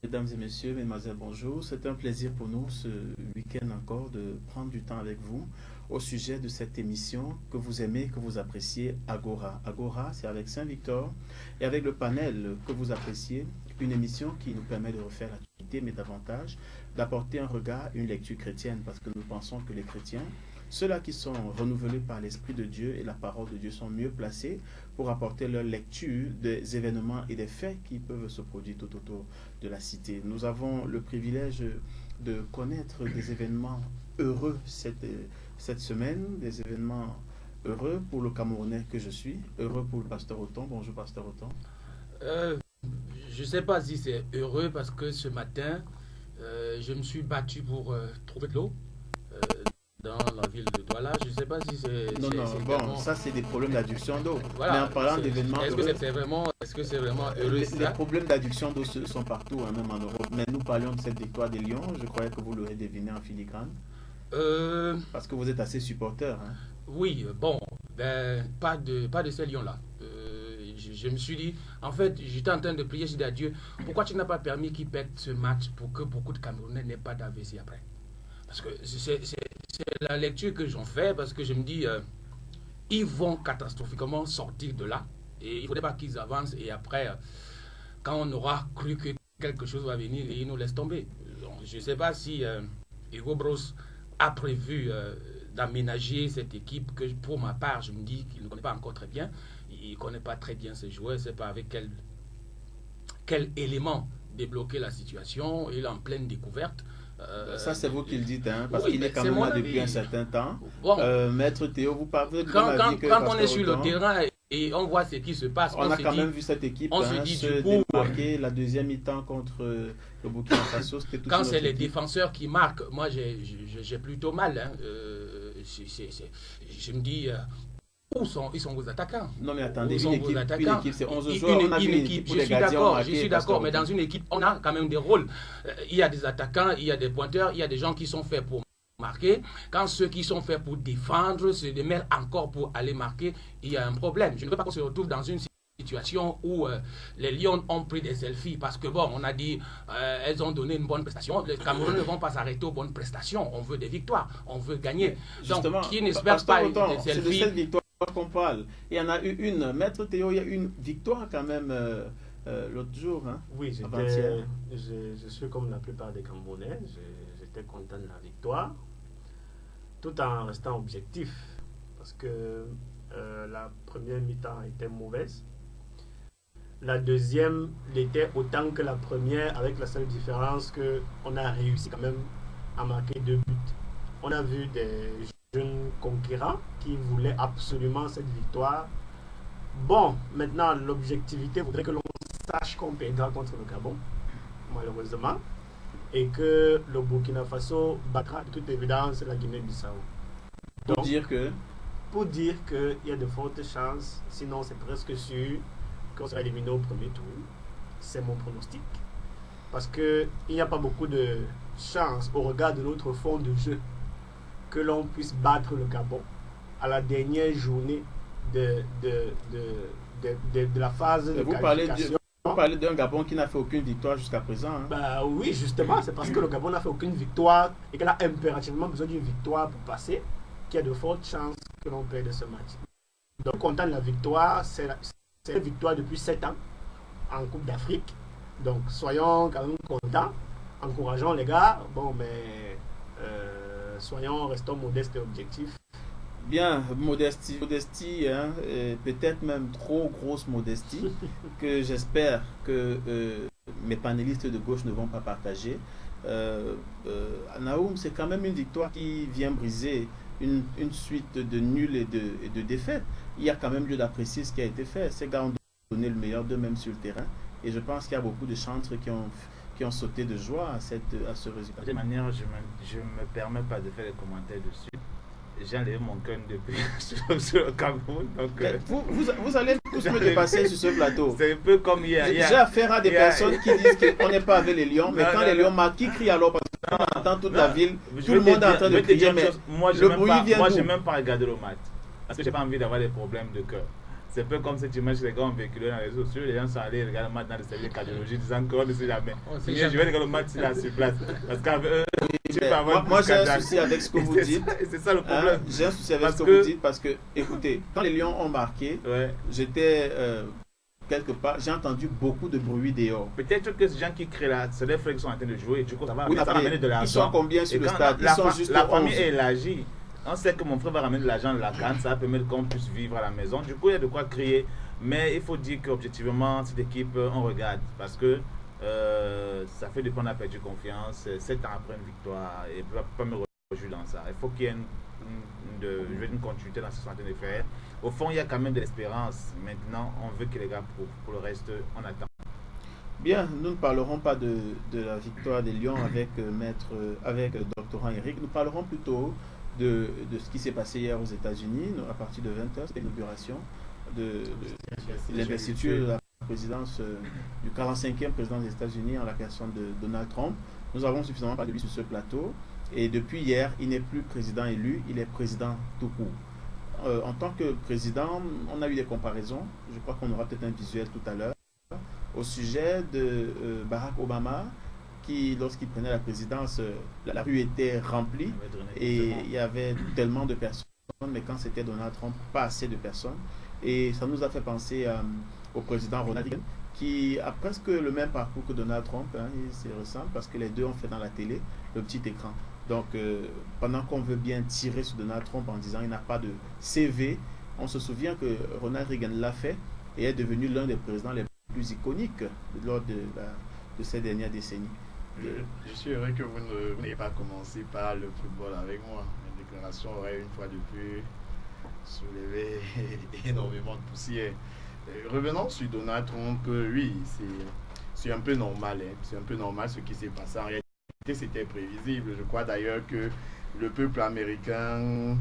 Mesdames et messieurs, mesdemoiselles, bonjour. C'est un plaisir pour nous ce week-end encore de prendre du temps avec vous au sujet de cette émission que vous aimez, que vous appréciez, Agora. Agora, c'est avec Saint-Victor et avec le panel que vous appréciez, une émission qui nous permet de refaire l'actualité, mais davantage d'apporter un regard, une lecture chrétienne, parce que nous pensons que les chrétiens, ceux-là qui sont renouvelés par l'Esprit de Dieu et la parole de Dieu sont mieux placés pour apporter leur lecture des événements et des faits qui peuvent se produire tout autour de la cité. Nous avons le privilège de connaître des événements heureux cette semaine, des événements heureux pour le Camerounais que je suis, heureux pour le pasteur Othon. Bonjour pasteur Othon. Euh, je ne sais pas si c'est heureux parce que ce matin, je me suis battu pour trouver de l'eau euh, dans la ville de Douala. Je ne sais pas si Non, non, bon, vraiment... ça c'est des problèmes d'adduction d'eau. Mais en Voilà, parlant d'événements est-ce que heureux, c'est vraiment heureux les ça? problèmes d'adduction d'eau sont partout, hein, même en Europe. Mais nous parlions de cette victoire des Lions, je croyais que vous l'aurez deviné en filigrane, Euh, parce que vous êtes assez supporter. Hein. oui, bon, ben, pas de ces lions-là. Je me suis dit, en fait, j'étais en train de prier, j'ai dit à Dieu, pourquoi tu n'as pas permis qu'ils perdent ce match pour que beaucoup de Camerounais n'aient pas d'AVC après? Parce que c'est la lecture que j'en fais, parce que je me dis, ils vont catastrophiquement sortir de là. Et il ne faudrait pas qu'ils avancent. Et après, quand on aura cru que quelque chose va venir, ils nous laissent tomber. Donc, je ne sais pas si Hugo Bros a prévu d'aménager cette équipe que pour ma part, je me dis qu'il ne connaît pas encore très bien. Il ne connaît pas très bien ses joueurs. Je ne sais pas avec quel élément débloquer la situation. Il est en pleine découverte. Ça, c'est vous qui le dites, hein, parce Oui, qu'il est mais quand c'est même mon là depuis un avis. certain temps. Bon, Maître Théo, vous parlez de quand, ma quand, vie que quand on est pasteur sur le Othon. terrain et on voit ce qui se passe, On a quand même vu cette équipe on se hein, dit du se coup, démarquer la deuxième mi-temps contre le Burkina Faso. C'était toute quand une c'est autre les équipe. défenseurs qui marquent, moi j'ai plutôt mal. Hein. Je me dis, ils sont vos attaquants? Non, mais Où attendez, sont vos une attaquants? équipe, c'est 11 joueurs. On a vu Une une équipe équipe, où les gardiens ont je marqué, suis pasteur d'accord, mais dans Othon. une équipe, on a quand même des rôles. Il y a des attaquants, il y a des pointeurs, il y a des gens qui sont faits pour marquer. Quand ceux qui sont faits pour défendre se démêlent encore pour aller marquer, il y a un problème. Je ne veux pas qu'on se retrouve dans une situation où les Lions ont pris des selfies parce que bon, on a dit elles ont donné une bonne prestation. Les Camerounais ne vont pas s'arrêter aux bonnes prestations. On veut des victoires, on veut gagner. Justement, Donc, qui n'espère pasteur pas des Othon, c'est de selfies? cette victoire qu'on parle. Il y en a eu une. Maître Théo, il y a eu une victoire quand même l'autre jour, hein, Oui, avant-hier. je suis comme la plupart des Camerounais. J'étais content de la victoire, tout en restant objectif. Parce que la première mi-temps était mauvaise. La deuxième l'était autant que la première, avec la seule différence qu'on a réussi quand même à marquer 2 buts. On a vu des jeunes conquérants qui voulaient absolument cette victoire. Bon, maintenant, l'objectivité voudrait que l'on sache qu'on perdra contre le Gabon, malheureusement, et que le Burkina Faso battra de toute évidence la Guinée-Bissau. Pour Donc, dire que pour dire qu'il y a de fortes chances, sinon c'est presque sûr, qu'on sera éliminé au premier tour. C'est mon pronostic. Parce qu'il n'y a pas beaucoup de chances, au regard de notre fond de jeu, que l'on puisse battre le Gabon à la dernière journée de la phase de vous qualification. vous parlez d'un Gabon qui n'a fait aucune victoire jusqu'à présent. Hein. Bah oui, justement, c'est parce que le Gabon n'a fait aucune victoire et qu'elle a impérativement besoin d'une victoire pour passer qu'il y a de fortes chances que l'on perde ce match. Donc, content de la victoire, c'est la victoire depuis 7 ans en Coupe d'Afrique. Donc, soyons quand même contents, encourageons les gars. Bon, mais restons modestes et objectifs. Bien, modestie, hein, peut-être même trop grosse modestie, que j'espère que mes panélistes de gauche ne vont pas partager. Naoum, c'est quand même une victoire qui vient briser une suite de nuls et de défaites. Il y a quand même lieu d'apprécier ce qui a été fait. Ces gars ont donné le meilleur d'eux-mêmes sur le terrain. Et je pense qu'il y a beaucoup de chantres qui ont sauté de joie à ce résultat. De toute manière, je ne me permets pas de faire des commentaires dessus. J'ai enlevé mon cœur depuis sur le Cameroun. Donc, vous allez tous me dépasser sur ce plateau. c'est un peu comme hier. J'ai affaire à des personnes qui disent qu'on n'est pas avec les lions, mais quand les lions marquent, qui crie alors? Parce qu'on entend toute la ville, tout le monde est en train de crier, mais moi, le bruit vient moi, d'où? j'ai même pas regardé le match. Parce que j'ai pas envie d'avoir des problèmes de cœur. C'est peu comme cette image que les gars ont véhiculé dans les réseaux sociaux. Les gens sont allés regarder le match dans le service de cardiologie disant qu'on ne sait jamais. Je vais regarder le match là sur place. Parce qu'avec eux, moi j'ai un souci avec ce que vous dites. C'est ça le problème. J'ai un souci avec ce que vous dites parce que, écoutez, quand les Lions ont marqué, j'étais quelque part, j'ai entendu beaucoup de bruit dehors. Peut-être que ces gens qui créent là, c'est des frères qui sont en train de jouer. Du coup, ça va oui, ramener de l'argent. Ils sont combien sur le stade? Ils sont juste la famille est élargie. On sait que mon frère va ramener de l'argent de la canne, ça va permettre qu'on puisse vivre à la maison. Du coup, il y a de quoi créer. Mais il faut dire qu'objectivement, cette équipe, on regarde. Parce que ça fait depuis qu'on a perdu confiance. 7 ans après une victoire, et ne peut pas me rejouer dans ça. Il faut qu'il y ait une continuité dans ce qu'on est en train de faire. Au fond, il y a quand même de l'espérance. Maintenant, on veut que les gars, pour le reste, on attend. Bien, nous ne parlerons pas de la victoire des Lions avec Dr. Eric. Nous parlerons plutôt de ce qui s'est passé hier aux États-Unis, à partir de 20h, c'est l'inauguration de l'investiture de la présidence du 45e président des États-Unis en la personne de Donald Trump. Nous avons suffisamment parlé de lui sur ce plateau et depuis hier, il n'est plus président élu, il est président tout court. En tant que président, on a eu des comparaisons, je crois qu'on aura peut-être un visuel tout à l'heure, au sujet de Barack Obama, qui, lorsqu'il prenait la présidence, la rue était remplie et il y avait tellement de personnes, mais quand c'était Donald Trump, pas assez de personnes. Et ça nous a fait penser au président Ronald Reagan, qui a presque le même parcours que Donald Trump, c'est ressemble parce que les deux ont fait dans la télé le petit écran. Donc, pendant qu'on veut bien tirer sur Donald Trump en disant qu'il n'a pas de CV, on se souvient que Ronald Reagan l'a fait et est devenu l'un des présidents les plus iconiques lors de ces dernières décennies. Je suis heureux que vous n'ayez pas commencé par le football avec moi. Mes déclarations auraient une fois de plus soulevé énormément de poussière. Revenons sur Donald Trump, oui, c'est un peu normal. C'est un peu normal ce qui s'est passé. En réalité, c'était prévisible. Je crois d'ailleurs que le peuple américain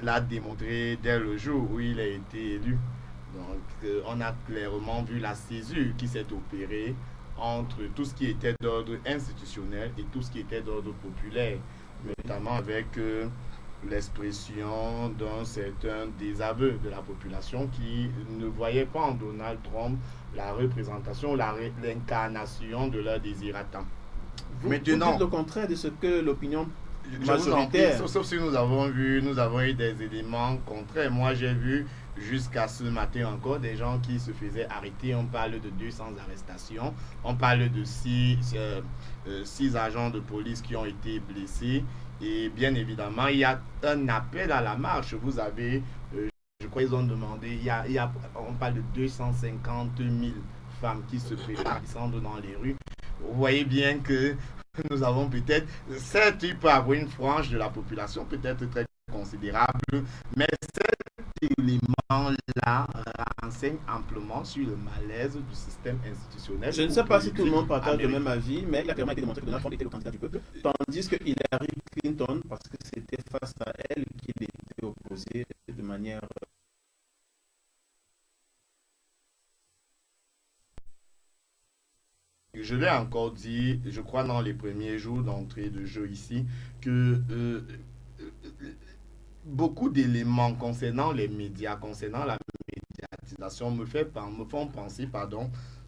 l'a démontré dès le jour où il a été élu. Donc, on a clairement vu la césure qui s'est opérée entre tout ce qui était d'ordre institutionnel et tout ce qui était d'ordre populaire, notamment avec l'expression d'un certain désaveu de la population qui ne voyait pas en Donald Trump la représentation, l'incarnation de leur désiratant. Vous dites le contraire de ce que l'opinion majoritaire... Sauf si nous avons eu des éléments contraires. Moi, j'ai vu jusqu'à ce matin encore des gens qui se faisaient arrêter. On parle de 200 arrestations. On parle de 6 agents de police qui ont été blessés. Et bien évidemment, il y a un appel à la marche. Vous avez, je crois qu'ils ont demandé, on parle de 250 000 femmes qui se préparent à descendre dans les rues. Vous voyez bien que nous avons peut-être, certes, il peut y avoir une frange de la population, peut-être très considérable, mais cet élément-là renseigne amplement sur le malaise du système institutionnel. Je ne sais pas si tout le monde partage le même avis, mais il a clairement été démontré que Donald Trump était le candidat du peuple, tandis que Hillary Clinton, parce que c'était face à elle qu'il était opposé de manière... Je l'ai encore dit, je crois dans les premiers jours d'entrée de jeu ici, que beaucoup d'éléments concernant les médias, concernant la médiatisation me font penser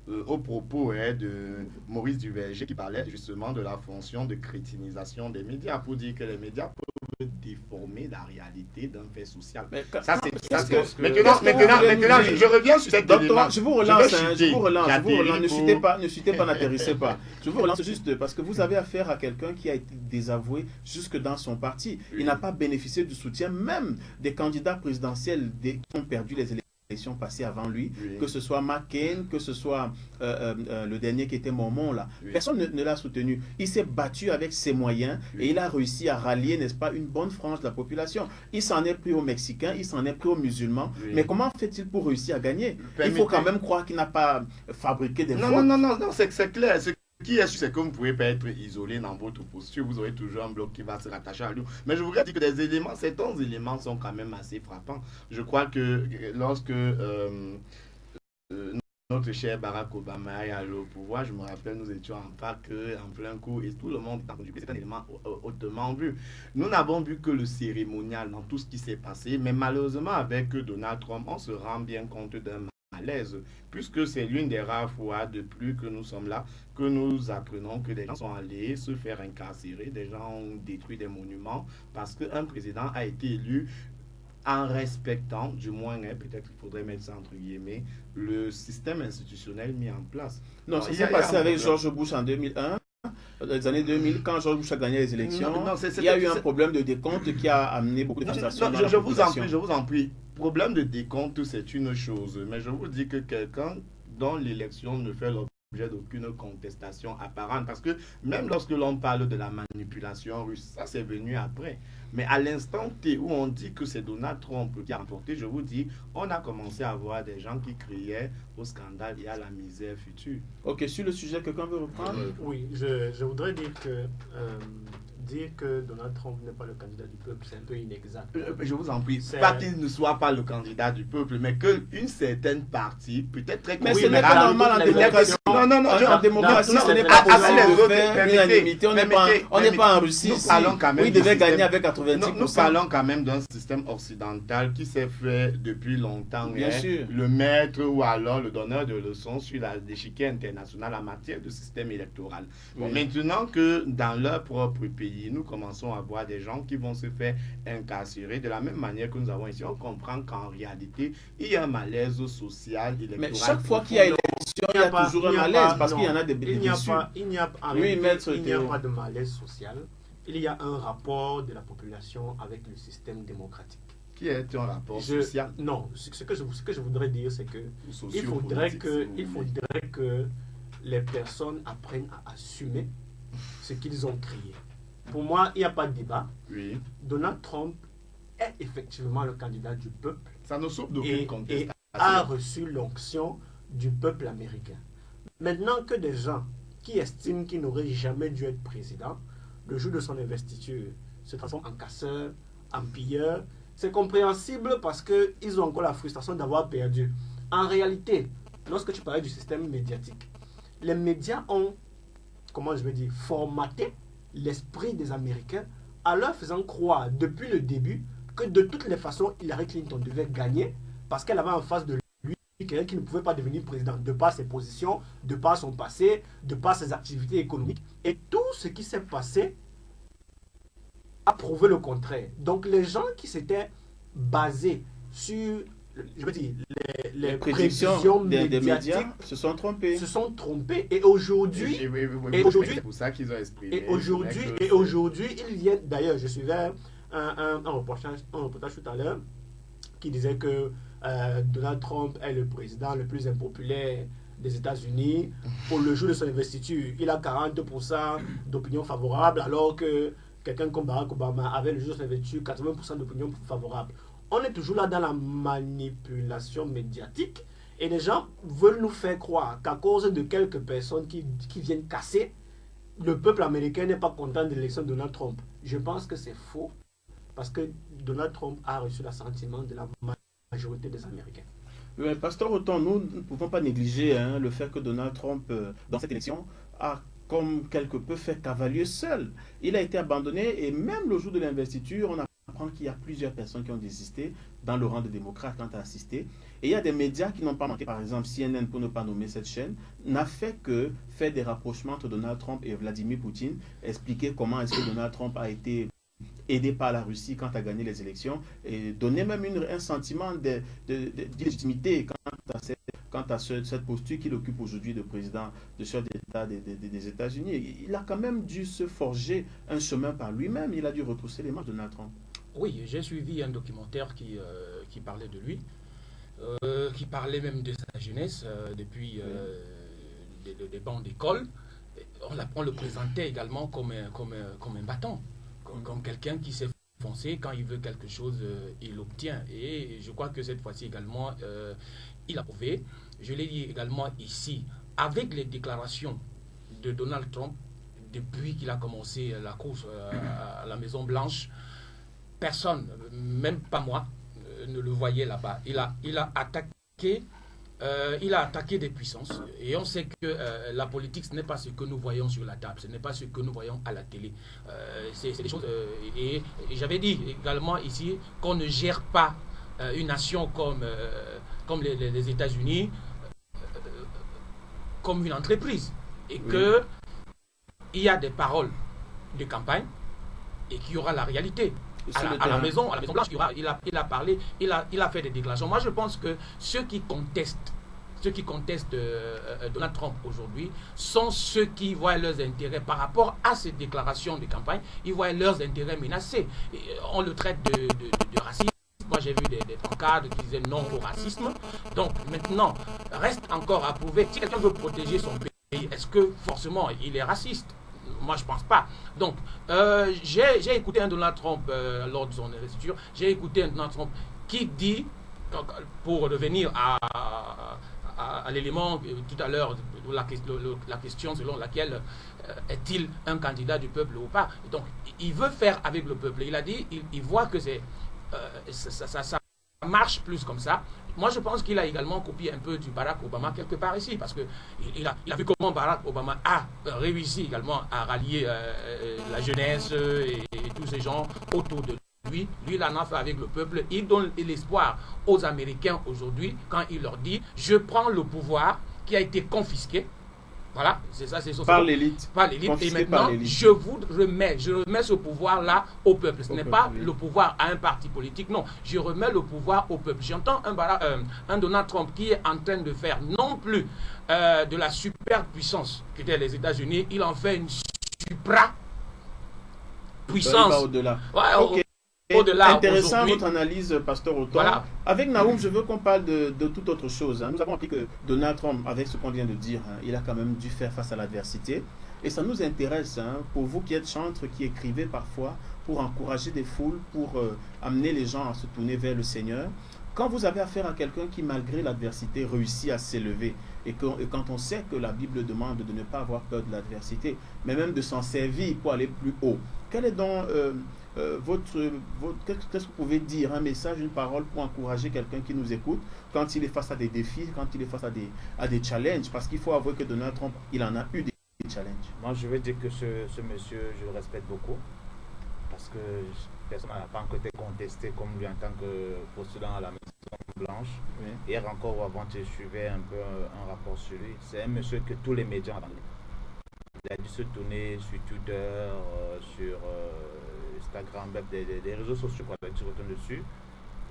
aux propos de Maurice Duverger qui parlait justement de la fonction de crétinisation des médias pour dire que les médias peuvent déformer la réalité d'un fait social. Maintenant, je reviens sur cette élément. Je vous relance, ne chutez pas, n'atterrissez pas. Je vous relance juste parce que vous avez affaire à quelqu'un qui a été désavoué jusque dans son parti. Il n'a pas bénéficié du soutien même des candidats présidentiels qui ont perdu les élections passées avant lui, que ce soit McCain, que ce soit le dernier qui était Mormon là. Personne ne l'a soutenu. Il s'est battu avec ses moyens et il a réussi à rallier, n'est-ce pas, une bonne frange de la population. Il s'en est pris aux Mexicains, il s'en est pris aux musulmans. Mais comment fait-il pour réussir à gagner? Il faut quand même croire qu'il n'a pas fabriqué des votes. Non, c'est clair. Ce qui est sûr, c'est que vous ne pouvez pas être isolé dans votre posture. Vous aurez toujours un bloc qui va se rattacher à lui. Mais je voudrais dire que certains éléments sont quand même assez frappants. Je crois que lorsque notre cher Barack Obama est allé au pouvoir, je me rappelle, nous étions en fac, en plein cours, et tout le monde est entendu. C'est un élément hautement vu. Nous n'avons vu que le cérémonial dans tout ce qui s'est passé, mais malheureusement, avec Donald Trump, on se rend bien compte d'un malaise, puisque c'est l'une des rares fois depuis que nous sommes là, que nous apprenons que des gens sont allés se faire incarcérer, des gens ont détruit des monuments, parce qu'un président a été élu en respectant, du moins, peut-être qu'il faudrait mettre ça entre guillemets, le système institutionnel mis en place. Non, ça s'est passé avec George Bush en 2001. Dans les années 2000, quand George Bush a gagné les élections, il y a eu un problème de décompte qui a amené beaucoup de frustrations. Je vous en prie. Problème de décompte, c'est une chose. Mais je vous dis que quelqu'un dont l'élection ne fait l'objet d'aucune contestation apparente. Parce que même lorsque l'on parle de la manipulation russe, ça c'est venu après. Mais à l'instant T où on dit que c'est Donald Trump qui a remporté, je vous dis, on a commencé à voir des gens qui criaient au scandale et à la misère future. Ok, sur le sujet, quelqu'un veut reprendre? Oui, je voudrais dire que Donald Trump n'est pas le candidat du peuple, c'est un peu inexact. Je vous en prie, pas qu'il ne soit pas le candidat du peuple, mais qu'une certaine partie, peut-être très mais ce n'est pas normal en démocratie. Non, en démocratie, ce n'est pas possible de faire l'unanimité. On n'est pas en Russie ici. Oui, il devait gagner avec 90%. Nous parlons quand même d'un système occidental qui s'est fait depuis longtemps. Bien sûr. Le maître ou alors le donneur de leçons sur l'échiquier international en matière de système électoral. Bon, maintenant que dans leur propre pays, nous commençons à voir des gens qui vont se faire incarcérer de la même manière que nous avons ici. On comprend qu'en réalité, il y a un malaise social, électoral. Mais chaque fois qu'il y a élection, il y a toujours un malaise parce qu'il y en a des bénéficiaires. Il n'y a pas de malaise social. Il y a un rapport de la population avec le système démocratique. Qui est un rapport social? Non, ce que je voudrais dire, c'est que il faudrait que les personnes apprennent à assumer ce qu'ils ont créé. Pour moi, il n'y a pas de débat. Oui. Donald Trump est effectivement le candidat du peuple. Ça ne souffre d'aucune contestation. Et a reçu l'onction du peuple américain. Maintenant que des gens qui estiment qu'il n'aurait jamais dû être président, le jour de son investiture, se transforment en casseurs, en pilleurs, c'est compréhensible parce qu'ils ont encore la frustration d'avoir perdu. En réalité, lorsque tu parlais du système médiatique, les médias ont, comment je vais dire, formaté l'esprit des Américains en leur faisant croire depuis le début que de toutes les façons, Hillary Clinton devait gagner parce qu'elle avait en face de lui quelqu'un qui ne pouvait pas devenir président de par ses positions, de par son passé, de par ses activités économiques. Et tout ce qui s'est passé a prouvé le contraire. Donc les gens qui s'étaient basés sur, je veux dire, les prédictions des médias se sont trompés. Et aujourd'hui, c'est pour ça qu'ils ont exprimé. Et aujourd'hui, ils viennent. D'ailleurs, je suivais un reportage tout à l'heure qui disait que Donald Trump est le président le plus impopulaire des États-Unis. Pour le jour de son investiture, il a 40% d'opinion favorable, alors que quelqu'un comme Barack Obama avait le jour de son investiture 80% d'opinion favorable. On est toujours là dans la manipulation médiatique et les gens veulent nous faire croire qu'à cause de quelques personnes qui viennent casser, le peuple américain n'est pas content de l'élection de Donald Trump. Je pense que c'est faux parce que Donald Trump a reçu l'assentiment de la majorité des Américains. Mais Pasteur Autant, nous ne pouvons pas négliger le fait que Donald Trump, dans cette élection, a comme quelque peu fait cavalier seul. Il a été abandonné et même le jour de l'investiture, on apprend qu'il y a plusieurs personnes qui ont désisté dans le rang des démocrates quand à assister. Et il y a des médias qui n'ont pas manqué, par exemple CNN, pour ne pas nommer cette chaîne, n'a fait que faire des rapprochements entre Donald Trump et Vladimir Poutine, expliquer comment est-ce que Donald Trump a été aidé par la Russie quand a gagné les élections et donner même un sentiment d'illégitimité quant à cette posture qu'il occupe aujourd'hui de président de chef d'État des États-Unis. Il a quand même dû se forger un chemin par lui-même. Il a dû retrousser les manches de Donald Trump. Oui, j'ai suivi un documentaire qui parlait de lui, qui parlait même de sa jeunesse depuis des bancs d'école. On le présentait également comme un battant, comme quelqu'un qui s'est foncé. Quand il veut quelque chose, il l'obtient. Et je crois que cette fois-ci également, il a prouvé. Je l'ai dit également ici, avec les déclarations de Donald Trump, depuis qu'il a commencé la course à la Maison-Blanche, personne, même pas moi, ne le voyait là-bas. Il a attaqué il a attaqué des puissances et on sait que la politique, ce n'est pas ce que nous voyons sur la table, ce n'est pas ce que nous voyons à la télé. C'est des choses. Et j'avais dit également ici qu'on ne gère pas une nation comme les États-Unis comme une entreprise et que il y a des paroles de campagne et qu'il y aura la réalité. À la Maison Blanche, il a parlé, il a fait des déclarations. Moi, je pense que ceux qui contestent Donald Trump aujourd'hui sont ceux qui voient leurs intérêts par rapport à ces déclarations de campagne. Ils voient leurs intérêts menacés. Et on le traite de raciste. Moi, j'ai vu des pancartes qui disaient non au racisme. Donc, maintenant, reste encore à prouver. Si quelqu'un veut protéger son pays, est-ce que forcément il est raciste? Moi, je pense pas. Donc, j'ai écouté un Donald Trump lors de son investiture. J'ai écouté un Donald Trump qui dit, pour revenir à l'élément tout à l'heure, la question selon laquelle est-il un candidat du peuple ou pas. Donc, il veut faire avec le peuple. Il a dit, il voit que ça marche plus comme ça. Moi, je pense qu'il a également copié un peu du Barack Obama quelque part ici, parce qu'il a vu comment Barack Obama a réussi également à rallier la jeunesse et tous ces gens autour de lui. Lui, il en a fait avec le peuple. Il donne l'espoir aux Américains aujourd'hui quand il leur dit « Je prends le pouvoir qui a été confisqué. » Voilà, c'est ça, c'est ça. Par l'élite. Par l'élite. Et maintenant, je remets ce pouvoir-là au peuple. Ce n'est pas le pouvoir à un parti politique, non. Je remets le pouvoir au peuple. J'entends un Donald Trump qui est en train de faire non plus de la superpuissance qu'étaient les États-Unis, il en fait une supra-puissance. Au-delà. Ouais, okay. Au-delà. Intéressant votre analyse, Pasteur Autant. Voilà. Avec Naoum, je veux qu'on parle de toute autre chose. Nous avons appris que Donald Trump, avec ce qu'on vient de dire, il a quand même dû faire face à l'adversité. Et ça nous intéresse, pour vous qui êtes chantres, qui écrivez parfois, pour encourager des foules, pour amener les gens à se tourner vers le Seigneur. Quand vous avez affaire à quelqu'un qui, malgré l'adversité, réussit à s'élever, et quand on sait que la Bible demande de ne pas avoir peur de l'adversité, mais même de s'en servir pour aller plus haut, quel est donc qu'est-ce que vous pouvez dire, un message, une parole pour encourager quelqu'un qui nous écoute quand il est face à des défis, quand il est face à des challenges, parce qu'il faut avouer que Donald Trump, il en a eu des challenges. Moi, je veux dire que ce monsieur, je le respecte beaucoup, parce que personne n'a pas encore été contesté comme lui en tant que postulant à la Maison Blanche. Oui. Hier encore ou avant, je suivais un peu un rapport sur lui. C'est un monsieur que tous les médias ont abandonné. Il a dû se tourner sur Twitter, sur Instagram, des réseaux sociaux, quoi, il se retourne dessus.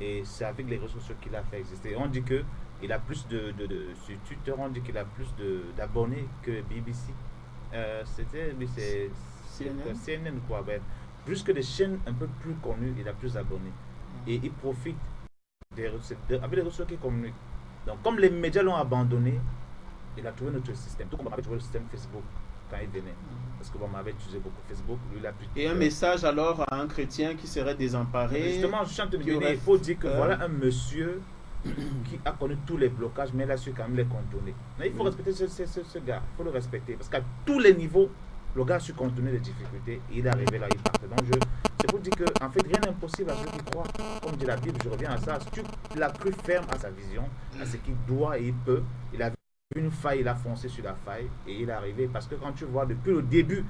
Et c'est avec les réseaux sociaux qu'il a fait exister. On dit qu'il a plus sur Twitter, on dit qu'il a plus d'abonnés que BBC. C'est CNN, quoi. Ben, plus que des chaînes un peu plus connues, il a plus d'abonnés. Et il profite avec les réseaux sociaux qu'il communique. Donc, comme les médias l'ont abandonné, il a trouvé notre système. Tout comme on avait trouvé le système Facebook quand il venait. Parce que on avait utilisé beaucoup Facebook. Lui, il a pu. Et un message alors à un chrétien qui serait désemparé. Justement, je chante de venir. Il faut dire que voilà un monsieur qui a connu tous les blocages, mais il a su quand même les contourner. Mais il faut respecter ce gars. Il faut le respecter. Parce qu'à tous les niveaux, le gars a su contourner les difficultés. Et il est arrivé là, il partait. Donc, c'est pour dire qu'en fait, rien n'est impossible à ceux qui croient. Comme dit la Bible, je reviens à ça. Si tu as cru ferme à sa vision, à ce qu'il doit et il peut, il a vu une faille, il a foncé sur la faille et il est arrivé. Parce que quand tu vois depuis le début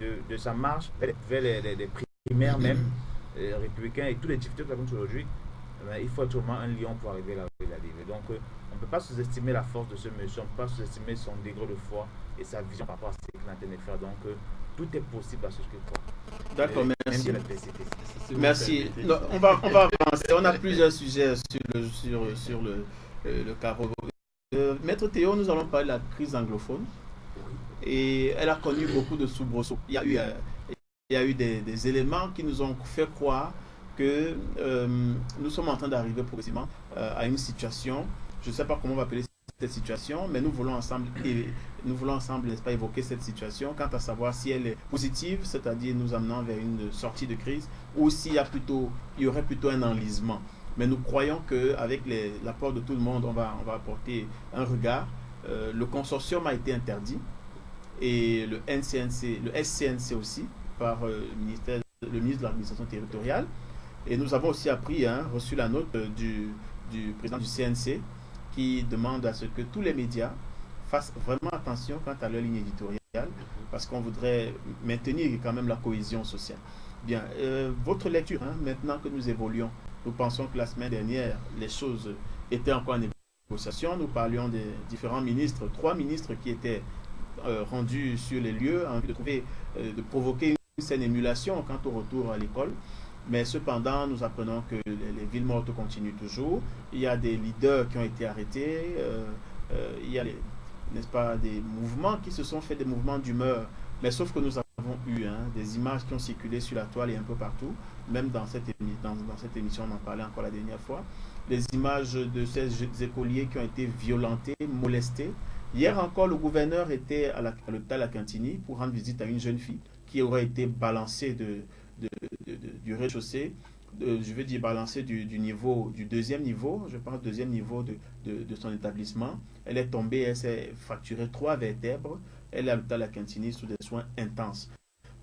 de sa marche vers les primaires même, les républicains et tous les difficultés que nous avons aujourd'hui, il faut être vraiment un lion pour arriver là où il est arrivé. Donc, on ne peut pas sous-estimer la force de ce monsieur, on ne peut pas sous-estimer son degré de foi et sa vision par rapport à ce qu'il est en train de faire. Donc, tout est possible à ceux qui croient. D'accord, merci. Merci. Non, on va avancer. On a plusieurs sujets sur le carreau. Maître Théo, nous allons parler de la crise anglophone. Et elle a connu beaucoup de soubresauts. Il y a eu des éléments qui nous ont fait croire que nous sommes en train d'arriver progressivement à une situation, je ne sais pas comment on va appeler cette situation, mais nous voulons ensemble, n'est-ce pas, évoquer cette situation, quant à savoir si elle est positive, c'est-à-dire nous amenant vers une sortie de crise, ou s'il y aurait plutôt un enlisement. Mais nous croyons qu'avec l'apport de tout le monde, on va apporter un regard. Le consortium a été interdit, et le SCNC aussi, par le ministre de l'administration territoriale. Et nous avons aussi reçu la note du président du CNC qui demande à ce que tous les médias fassent vraiment attention quant à leur ligne éditoriale, parce qu'on voudrait maintenir quand même la cohésion sociale. Bien, votre lecture, maintenant que nous évoluons, nous pensons que la semaine dernière, les choses étaient encore en négociation. Nous parlions des différents ministres, 3 ministres qui étaient rendus sur les lieux en vue de provoquer une certaine émulation quant au retour à l'école. Mais cependant, nous apprenons que les villes mortes continuent toujours. Il y a des leaders qui ont été arrêtés. Il y a, n'est-ce pas, des mouvements qui se sont faits, des mouvements d'humeur. Mais sauf que nous avons eu des images qui ont circulé sur la toile et un peu partout. Même dans cette émission, on en parlait encore la dernière fois. Les images de ces écoliers qui ont été violentés, molestés. Hier encore, le gouverneur était à l'hôpital à Cantini pour rendre visite à une jeune fille qui aurait été balancée du rez-de-chaussée, je veux dire balancée du deuxième niveau, je pense deuxième niveau de son établissement. Elle est tombée, elle s'est fracturée 3 vertèbres. Elle est à l'hôpital à Cantini sous des soins intenses.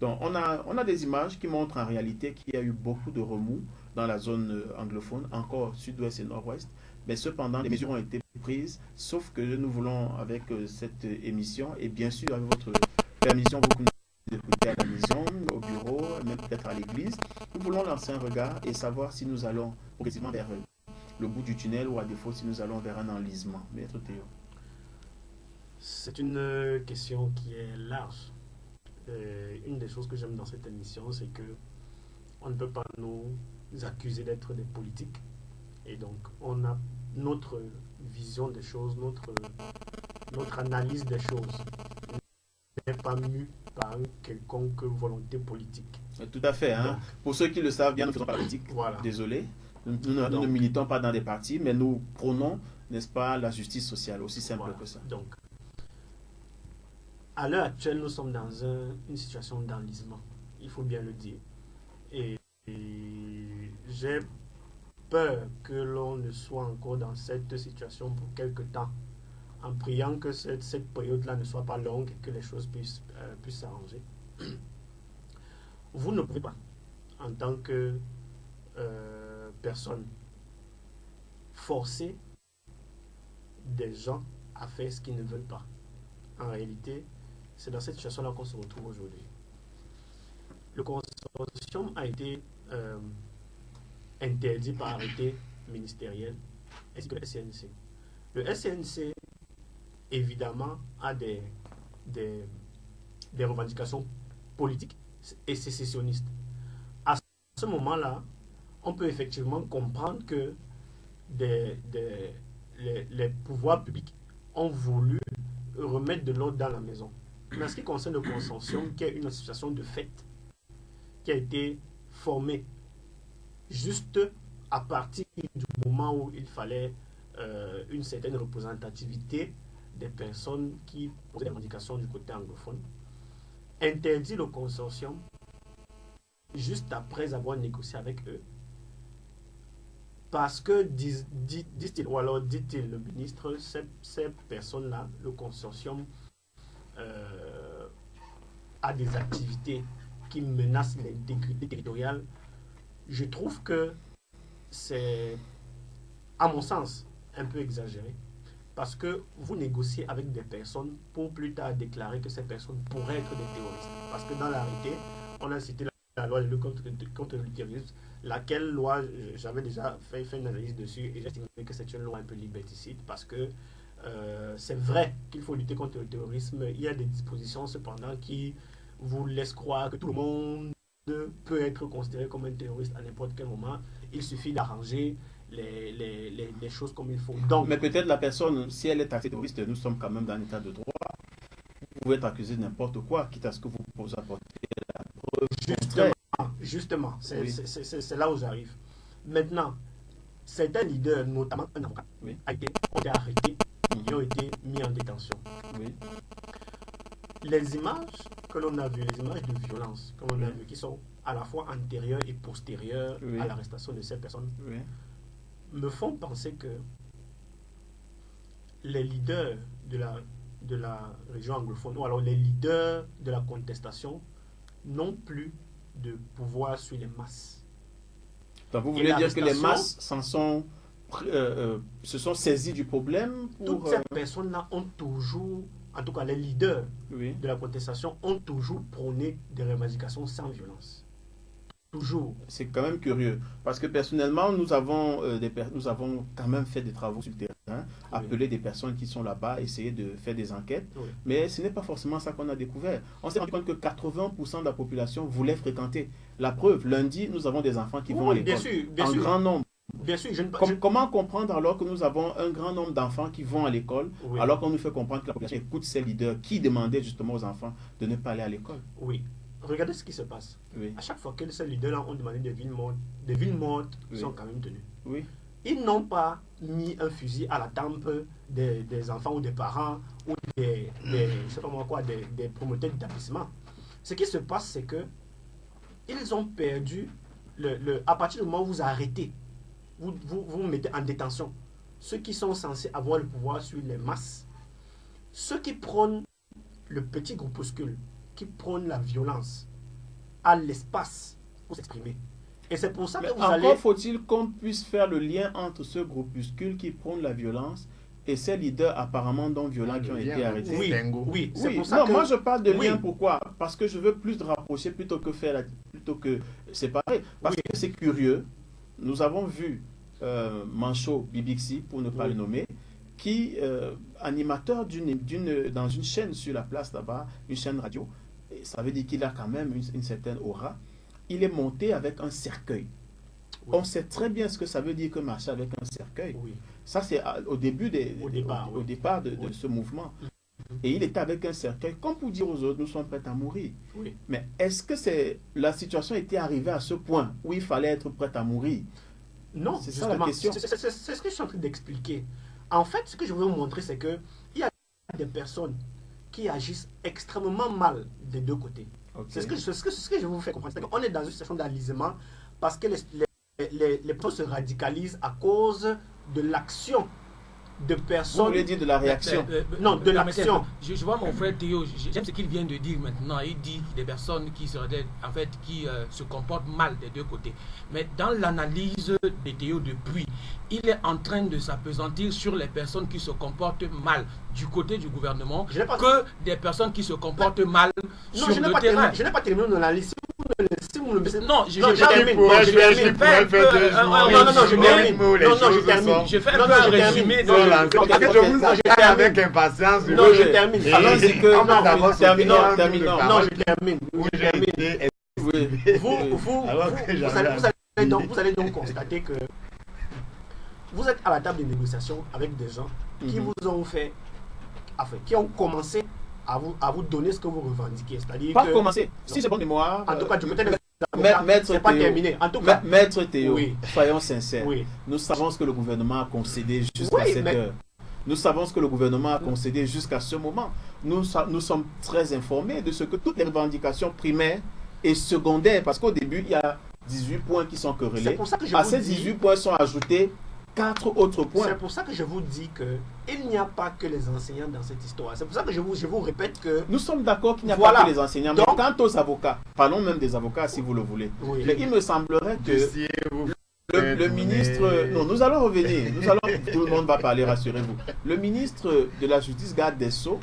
Donc on a des images qui montrent en réalité qu'il y a eu beaucoup de remous dans la zone anglophone, encore sud-ouest et nord-ouest. Mais cependant, les mesures ont été prises, sauf que nous voulons, avec cette émission, et bien sûr avec votre permission, vous nous écoutez à la maison, au bureau, même peut-être à l'église, nous voulons lancer un regard et savoir si nous allons progressivement vers le bout du tunnel ou à défaut si nous allons vers un enlisement. Maître Théo. C'est une question qui est large. Une des choses que j'aime dans cette émission, c'est que on ne peut pas nous accuser d'être des politiques. Et donc, on a notre vision des choses, notre analyse des choses n'est pas mue par une quelconque volonté politique. Tout à fait. Donc, pour ceux qui le savent bien, nous faisons pas politique. Voilà. Désolé. Nous ne militons pas dans des partis, mais nous prônons, n'est-ce pas, la justice sociale, aussi simple que ça. Donc, à l'heure actuelle, nous sommes dans une situation d'enlisement. Il faut bien le dire. Et j'ai peur que l'on ne soit encore dans cette situation pour quelque temps, en priant que cette période-là ne soit pas longue et que les choses puissent s'arranger. Vous ne pouvez pas, en tant que personne, forcer des gens à faire ce qu'ils ne veulent pas. En réalité, c'est dans cette situation-là qu'on se retrouve aujourd'hui. Le consortium a été interdit par arrêté ministériel, ainsi que le SCNC. Le SCNC, évidemment, a des revendications politiques et sécessionnistes. À ce moment-là, on peut effectivement comprendre que les pouvoirs publics ont voulu remettre de l'ordre dans la maison. Mais en ce qui concerne le consortium, qui est une association de fait, qui a été formée juste à partir du moment où il fallait une certaine représentativité des personnes qui posaient des revendications du côté anglophone, interdit le consortium juste après avoir négocié avec eux, parce que, disent-ils, ou alors dit-il le ministre, ces personnes-là, le consortium, a des activités qui menacent l'intégrité territoriale. Je trouve que c'est, à mon sens, un peu exagéré, parce que vous négociez avec des personnes pour plus tard déclarer que ces personnes pourraient être des terroristes. Parce que dans l'arrêté, on a cité la loi de lutte contre le terrorisme, laquelle loi, j'avais déjà fait une analyse dessus et j'estimais que c'est une loi un peu liberticide, parce que c'est vrai qu'il faut lutter contre le terrorisme. Il y a des dispositions cependant qui vous laissent croire que tout le monde peut être considéré comme un terroriste à n'importe quel moment. Il suffit d'arranger les choses comme il faut. Donc, mais peut-être la personne, si elle est taxée terroriste, nous sommes quand même dans l'état de droit. Vous pouvez être accusé de n'importe quoi, quitte à ce que vous apportez la preuve. Justement, c'est là où j'arrive. Maintenant, certains leaders, notamment un avocat, ont été arrêtés, ils ont été mis en détention. Oui. Les images que l'on a vues, les images de violence que l'on a vues, qui sont à la fois antérieures et postérieures à l'arrestation de ces personnes, me font penser que les leaders de la région anglophone, ou alors les leaders de la contestation, n'ont plus de pouvoir sur les masses. Donc vous voulez dire que les masses s'en sont se sont saisis du problème pour... Toutes ces personnes-là ont toujours, en tout cas les leaders Oui. de la contestation, ont toujours prôné des revendications sans violence. Toujours. C'est quand même curieux. Parce que personnellement, nous avons quand même fait des travaux sur le terrain, appelé des personnes qui sont là-bas, essayer de faire des enquêtes. Oui. Mais ce n'est pas forcément ça qu'on a découvert. On s'est rendu compte que 80% de la population voulait fréquenter. La preuve, lundi, nous avons des enfants qui vont à Oui, bien l'école. sûr, bien En sûr. grand nombre. Bien sûr, je ne Comment comprendre alors que nous avons un grand nombre d'enfants qui vont à l'école, Oui. alors qu'on nous fait comprendre que la population écoute ces leaders qui demandaient justement aux enfants de ne pas aller à l'école? Oui. Regardez ce qui se passe. Oui, À chaque fois que ces leaders-là ont demandé des villes mortes Oui. sont quand même tenues. oui, Ils n'ont pas mis un fusil à la tempe des enfants ou des parents ou je sais pas moi quoi, des promoteurs d'établissement. Ce qui se passe, c'est que ils ont perdu à partir du moment où vous arrêtez, vous mettez en détention ceux qui sont censés avoir le pouvoir sur les masses, ceux qui prônent le petit groupuscule, qui prônent la violence, à l'espace pour s'exprimer. Et c'est pour ça que mais vous allez... encore faut-il qu'on puisse faire le lien entre ce groupuscule qui prône la violence et ces leaders apparemment non violents qui ont été arrêtés. Oui, Distinguo. oui, c'est Oui, pour ça non, que... moi je parle de lien, Oui. pourquoi? Parce que je veux plus de rapprocher plutôt que séparer. Parce que c'est curieux. Nous avons vu Mancho Bibixi, pour ne pas Oui. le nommer, qui, animateur dans une chaîne sur la place là-bas, une chaîne radio, et ça veut dire qu'il a quand même une certaine aura, il est monté avec un cercueil. Oui. On sait très bien ce que ça veut dire que marcher avec un cercueil. Oui. Ça, c'est au début, Au départ, au oui. départ de Oui. ce mouvement. Et il était avec un cercueil, comme pour dire aux autres, nous sommes prêts à mourir. Oui. Mais est-ce que la situation était arrivée à ce point où il fallait être prêt à mourir? Non, C'est ça la justement, question. c'est ce que je suis en train d'expliquer. En fait, ce que je veux vous montrer, c'est que il y a des personnes qui agissent extrêmement mal des deux côtés. Ok. C'est ce que je veux vous faire comprendre. On est dans une situation d'enlisement parce que les personnes se radicalisent à cause de l'action de Vous personnes. voulez dire de la réaction? Non, de l'action. Je vois mon frère Théo, j'aime ce qu'il vient de dire maintenant. Il dit des personnes qui se comportent mal des deux côtés. Mais dans l'analyse de Théo depuis, il est en train de s'appesantir sur les personnes qui se comportent mal du côté du gouvernement Je n'ai pas- que des personnes qui se comportent mal Non, sur je n'ai le pas terrain. terminé. Je n'ai pas terminé mon analyse. Si vous me laissez- Non, je je termine. pour elle je faire- termine. je pourrais faire 2 jours. non, je termine. mots, les Non, je choses termine. sont- Je fais Non, un non, peu je un termine. résumé. Non, Sur je- la- ok, Parce que ok, je vous non, je attends termine. avec impatience. Non, je termine. Allons-y que... On va d'abord terminons, sauter un terminons. tour de Non, parole je termine. où Je j'ai termine. été Oui. Vous Alors que j'avais vous allez donc constater que vous êtes à la table de négociation avec des gens qui Mhm. vous ont fait, enfin, qui ont commencé à vous donner ce que vous revendiquez. C'est-à-dire Pas que, commencer. Si j'ai bonne mémoire... en tout cas, du côté des Maître avocats, c'est pas Théo. terminé. En tout cas, Maître Théo, Oui. soyons sincères. oui. Nous savons ce que le gouvernement a concédé jusqu'à Oui, cette mais- heure. Nous savons ce que le gouvernement a concédé jusqu'à ce moment. Nous sommes très informés de ce que toutes les revendications primaires et secondaires, parce qu'au début, il y a 18 points qui sont C'est querellés. pour ça que je À vous ces dis, 18 points sont ajoutés 4 autres points. c'est pour ça que je vous dis que il n'y a pas que les enseignants dans cette histoire. C'est pour ça que je vous répète que Nous sommes d'accord qu'il n'y a Voilà. pas que les enseignants. Donc- mais quant aux avocats, parlons même des avocats si vous le voulez. Oui. Il me semblerait que dossier, vous le faites ministre... tourner. Non, nous allons revenir. Tout le monde va parler, rassurez-vous. Le ministre de la Justice, garde des Sceaux,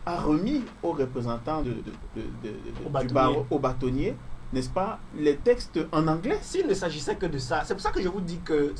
a remis aux représentants au bâtonnier, n'est-ce pas, les textes en anglais. s'il ne s'agissait que de ça, c'est pour ça que je vous dis que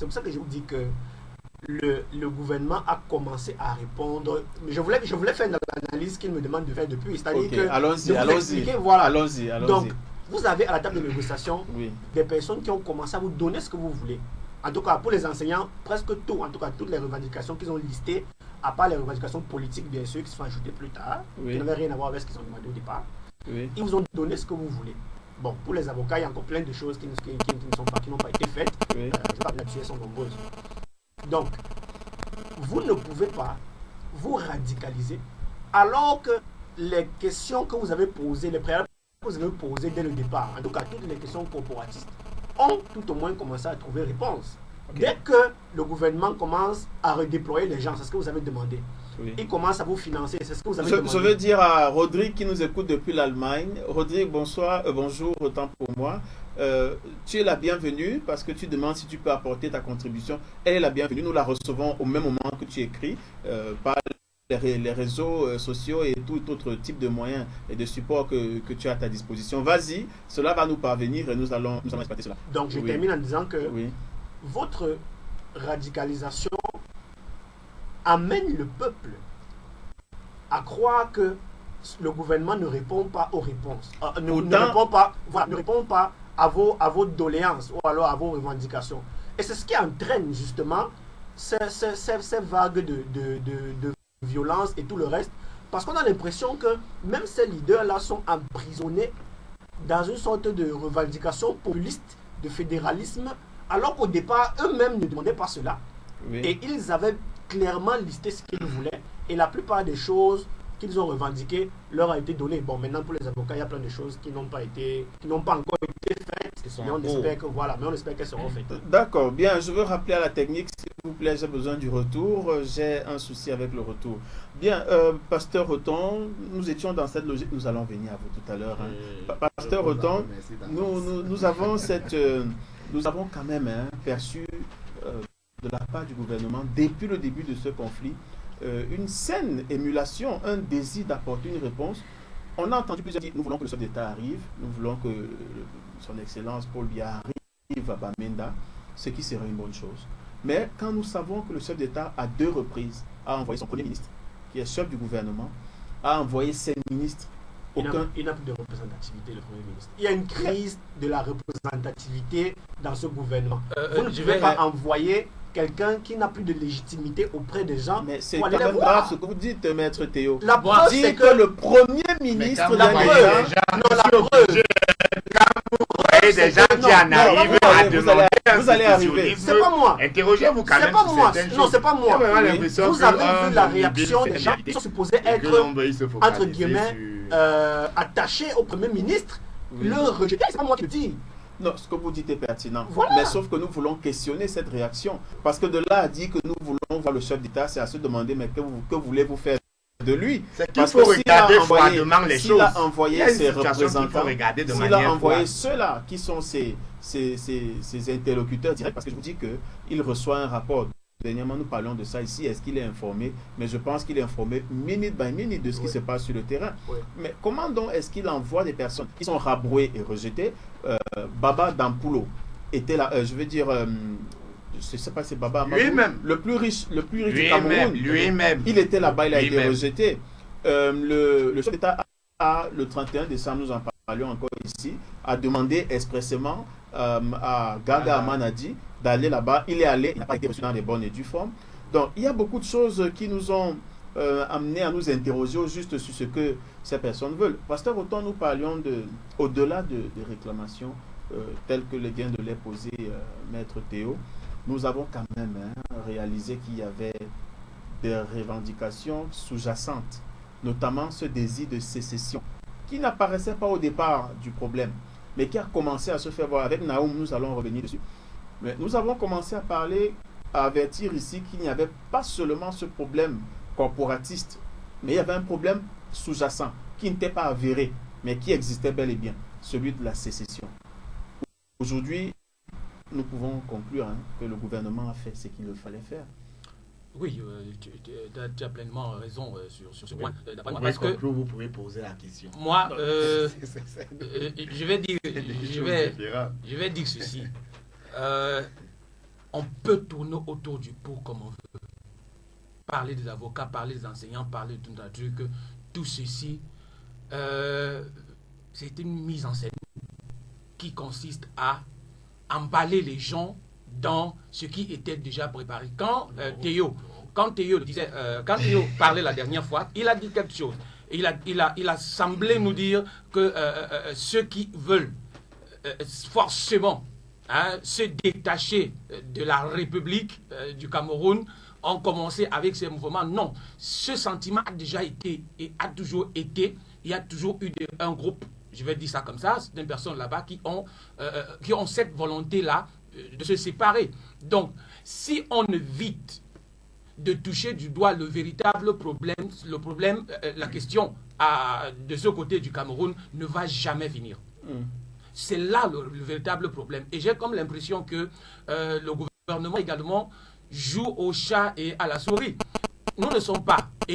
le gouvernement a commencé à répondre. Je voulais faire une analyse qu'il me demande de faire depuis. C'est-à-dire Ok, que allons-y, de vous allons-y. expliquer, voilà. Allons-y, allons-y. Donc, vous avez à la table de négociation Oui. des personnes qui ont commencé à vous donner ce que vous voulez. En tout cas, pour les enseignants, presque tout, en tout cas, toutes les revendications qu'ils ont listées, à part les revendications politiques, bien sûr, qui se sont ajoutées plus tard, Oui. qui n'avaient rien à voir avec ce qu'ils ont demandé au départ. Oui. Ils vous ont donné ce que vous voulez. Bon, pour les avocats, il y a encore plein de choses qui n'ont pas été faites. Oui. Je parle là-dessus, elles sont nombreuses. Donc, vous ne pouvez pas vous radicaliser alors que les questions que vous avez posées, les préalables que vous avez posées dès le départ, en tout cas toutes les questions corporatistes, ont tout au moins commencé à trouver réponse. Dès que le gouvernement commence à redéployer les gens, c'est ce que vous avez demandé. Oui. Il commence à vous financer, c'est ce que vous avez demandé. Je veux dire à Rodrigue qui nous écoute depuis l'Allemagne. Rodrigue, bonsoir, bonjour, autant pour moi. Tu es la bienvenue parce que tu demandes si tu peux apporter ta contribution. Elle est la bienvenue. Nous la recevons au même moment que tu écris par les réseaux sociaux et tout autre type de moyens et de support que tu as à ta disposition. Vas-y, cela va nous parvenir et nous allons exploiter cela. Donc je termine en disant que oui. Votre radicalisation amène le peuple à croire que le gouvernement ne répond pas aux réponses, ne répond pas à vos doléances ou alors à vos revendications. Et c'est ce qui entraîne justement ces vagues de violence et tout le reste, parce qu'on a l'impression que même ces leaders-là sont emprisonnés dans une sorte de revendication populiste, de fédéralisme, alors qu'au départ, eux-mêmes ne demandaient pas cela. Oui. Et ils avaient clairement listé ce qu'ils voulaient. Et la plupart des choses qu'ils ont revendiquées leur a été données. Bon, maintenant, pour les avocats, il y a plein de choses qui n'ont pas encore été faites. Mais on espère qu'elles seront faites. D'accord, bien. Je veux rappeler à la technique, s'il vous plaît, j'ai besoin du retour. J'ai un souci avec le retour. Bien, Pasteur Othon, nous étions dans cette logique. Nous allons venir à vous tout à l'heure. Hein. Pasteur Othon, nous avons cette... nous avons quand même perçu de la part du gouvernement, depuis le début de ce conflit, une saine émulation, un désir d'apporter une réponse. On a entendu plusieurs dire, nous voulons que le chef d'État arrive, nous voulons que son Excellence Paul Biya arrive à Bamenda, ce qui serait une bonne chose. Mais quand nous savons que le chef d'État, à 2 reprises, a envoyé son premier ministre, qui est chef du gouvernement, a envoyé 5 ministres, il n'a plus de représentativité, le Premier ministre. Il y a une crise de la représentativité dans ce gouvernement. Vous ne pouvez pas envoyer quelqu'un qui n'a plus de légitimité auprès des gens. Mais c'est quand même grave ce que vous dites, Maître Théo. La preuve, c'est que le Premier ministre d'un État... Des gens qui en arrivent à demander vous allez arriver. C'est pas moi. Interrogez-vous quand même. C'est pas moi. Non, c'est pas moi. Vous avez vu la réaction des gens qui sont supposés être, entre guillemets, attachés au Premier ministre. Le rejeter, c'est pas moi qui le dis. Non, ce que vous dites est pertinent. Voilà. Mais sauf que nous voulons questionner cette réaction. Parce que de là à dire que nous voulons voir le chef d'État, c'est à se demander, mais que voulez-vous faire de lui? Parce qu'il faut regarder froidement les choses. S'il a envoyé ses représentants, s'il a envoyé ceux-là qui sont ses interlocuteurs directs, parce que je vous dis qu'il reçoit un rapport. Dernièrement, nous parlons de ça ici. Est-ce qu'il est informé? Mais je pense qu'il est informé minute by minute de ce qui se passe sur le terrain. Oui. Mais comment donc est-ce qu'il envoie des personnes qui sont rabrouées et rejetées? Baba Dampulo était là, je veux dire, je ne sais pas si c'est Baba lui-même, le plus riche du Cameroun. Lui-même. Il était là-bas, il a été rejeté. Le chef d'État, le 31 décembre, nous en parlions encore ici, a demandé expressément à Gaga Amanadi d'aller là-bas. Il est allé, il n'a pas été reçu dans les bonnes et dues formes. Donc, il y a beaucoup de choses qui nous ont amené à nous interroger au juste sur ce que ces personnes veulent. Pasteur, autant nous parlions au-delà de réclamations telles que vient de les poser Maître Théo, nous avons quand même réalisé qu'il y avait des revendications sous-jacentes, notamment ce désir de sécession, qui n'apparaissait pas au départ du problème, mais qui a commencé à se faire voir. Avec Naoum, nous allons revenir dessus. Mais nous avons commencé à parler, à avertir ici qu'il n'y avait pas seulement ce problème corporatiste, mais il y avait un problème sous-jacent qui n'était pas avéré, mais qui existait bel et bien, celui de la sécession. Aujourd'hui, nous pouvons conclure que le gouvernement a fait ce qu'il fallait faire. Oui, tu as pleinement raison sur ce point. Parce que vous pouvez poser la question. Moi, je vais dire ceci. On peut tourner autour du pot comme on veut. Parler des avocats, parler des enseignants, parler de tout un truc. Tout ceci, c'est une mise en scène qui consiste à emballer les gens dans ce qui était déjà préparé. Quand Théo parlait la dernière fois, il a dit quelque chose. Il a semblé nous dire que ceux qui veulent forcément se détacher de la République du Cameroun ont commencé avec ces mouvements. Non, ce sentiment a déjà été et a toujours été. Il y a toujours eu un groupe, je vais dire ça comme ça, des personnes là-bas qui ont cette volonté-là se séparer. Donc, si on évite de toucher du doigt le véritable problème, la question de ce côté du Cameroun ne va jamais finir. C'est là le véritable problème. Et j'ai comme l'impression que le gouvernement également joue au chat et à la souris. Nous ne sommes pas. Et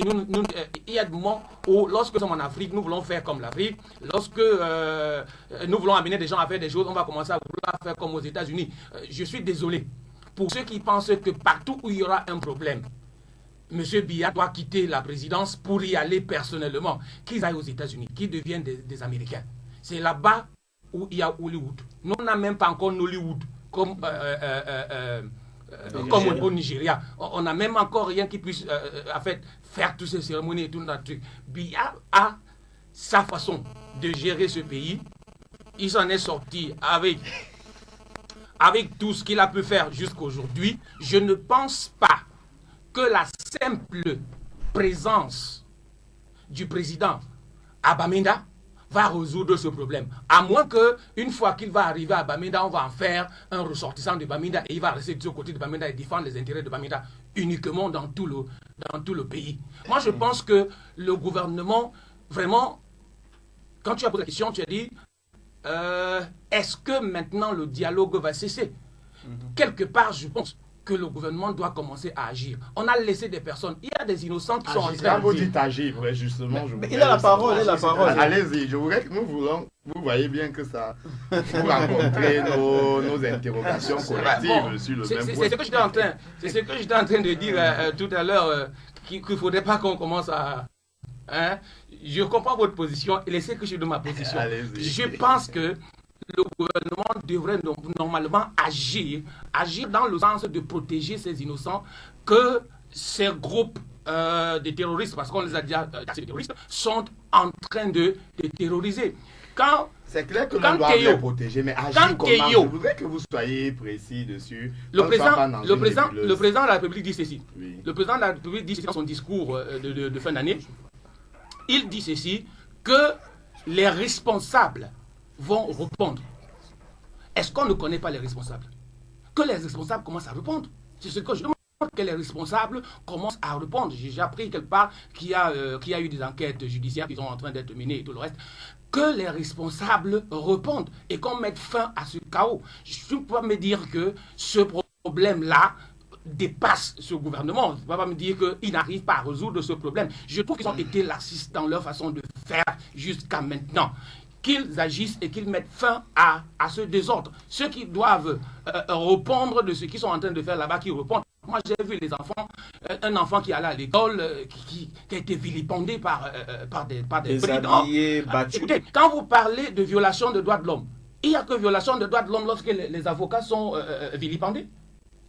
il y a des moments où, lorsque nous sommes en Afrique, nous voulons faire comme l'Afrique. Lorsque nous voulons amener des gens à faire des choses, on va commencer à vouloir faire comme aux États-Unis. Je suis désolé. Pour ceux qui pensent que partout où il y aura un problème, M. Biya doit quitter la présidence pour y aller personnellement, qu'ils aillent aux États-Unis, qu'ils deviennent des Américains. C'est là-bas où il y a Hollywood. Nous, on n'a même pas encore Nollywood, comme au Nigeria. On n'a même encore rien qui puisse faire toutes ces cérémonies et tout notre truc. Biya a sa façon de gérer ce pays. Il s'en est sorti avec tout ce qu'il a pu faire jusqu'à aujourd'hui. Je ne pense pas que la simple présence du président à Bamenda va résoudre ce problème. À moins qu'une fois qu'il va arriver à Bamenda, on va en faire un ressortissant de Bamenda et il va rester de ce côté de Bamenda et défendre les intérêts de Bamenda uniquement dans tout le pays. Moi, je pense que le gouvernement, vraiment, quand tu as posé la question, tu as dit, est-ce que maintenant le dialogue va cesser? Quelque part, je pense que le gouvernement doit commencer à agir. On a laissé des personnes, il y a des innocents qui sont en train de... Vous dites agir, justement. Il a la parole, Allez-y, je voudrais que vous voyez bien que ça, vous rencontrez nos interrogations collectives sur le même point. C'est ce que j'étais en train de dire tout à l'heure, qu'il ne faudrait pas qu'on commence à... Je comprends votre position et laissez que je donne ma position. Je pense que le gouvernement devrait normalement agir dans le sens de protéger ces innocents que ces groupes de terroristes, parce qu'on les a déjà taxés de terroristes, sont en train de terroriser. C'est clair que l'on doit les protéger, mais agir comment? Je voudrais que vous soyez précis dessus. Le président de la République dit ceci. Oui. Le président de la République dit ceci dans son discours de fin d'année. Il dit ceci, que les responsables vont répondre. Est-ce qu'on ne connaît pas les responsables? Que les responsables commencent à répondre. C'est ce que je demande, que les responsables commencent à répondre. J'ai appris quelque part qu'il y a eu des enquêtes judiciaires qui sont en train d'être menées et tout le reste. Que les responsables répondent et qu'on mette fin à ce chaos. Je ne peux pas me dire que ce problème-là dépasse ce gouvernement. Je ne peux pas me dire qu'ils n'arrivent pas à résoudre ce problème. Je trouve qu'ils ont été laxistes dans leur façon de faire jusqu'à maintenant. Qu'ils agissent et qu'ils mettent fin à ce désordre. Ceux qui doivent répondre de ce qu'ils sont en train de faire là-bas, qui répondent. Moi, j'ai vu les enfants, un enfant qui allait à l'école, qui a été vilipendé par des brigands. Écoutez, quand vous parlez de violation de droits de l'homme, il n'y a que violation de droits de l'homme lorsque les avocats sont vilipendés.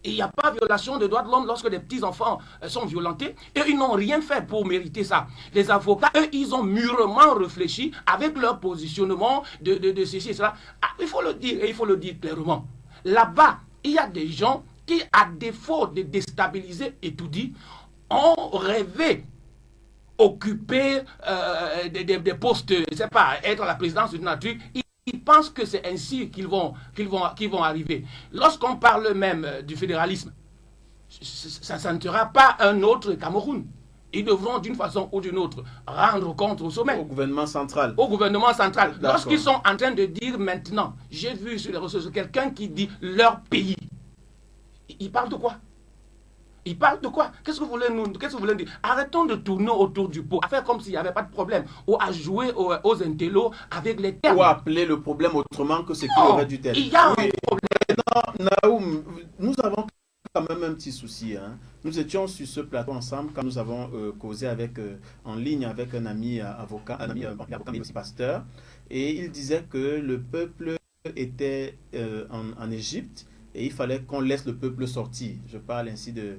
Il n'y a pas violation de droits de l'homme lorsque des petits-enfants sont violentés. Et ils n'ont rien fait pour mériter ça. Les avocats, eux, ils ont mûrement réfléchi avec leur positionnement de ceci et cela. Il faut le dire, et il faut le dire clairement. Là-bas, il y a des gens qui, à défaut de déstabiliser et tout dit, ont rêvé occuper des postes, je ne sais pas, être à la présidence d'une nature. Ils pensent que c'est ainsi qu'ils vont arriver. Lorsqu'on parle même du fédéralisme, ça ne sera pas un autre Cameroun. Ils devront d'une façon ou d'une autre rendre compte au sommet. Au gouvernement central. Au gouvernement central. Lorsqu'ils sont en train de dire maintenant, j'ai vu sur les réseaux sociaux quelqu'un qui dit leur pays. Ils parlent de quoi? Il parle de quoi? Qu'est-ce que vous voulez dire? Arrêtons de tourner autour du pot, à faire comme s'il n'y avait pas de problème, ou à jouer aux intellos avec les termes. Ou appeler le problème autrement que ce qu'il aurait dû être. Il y a un problème. Naoum, nous avons quand même un petit souci. Nous étions sur ce plateau ensemble quand nous avons causé en ligne avec un ami avocat, mais aussi pasteur, et il disait que le peuple était en Égypte et il fallait qu'on laisse le peuple sortir. Je parle ainsi de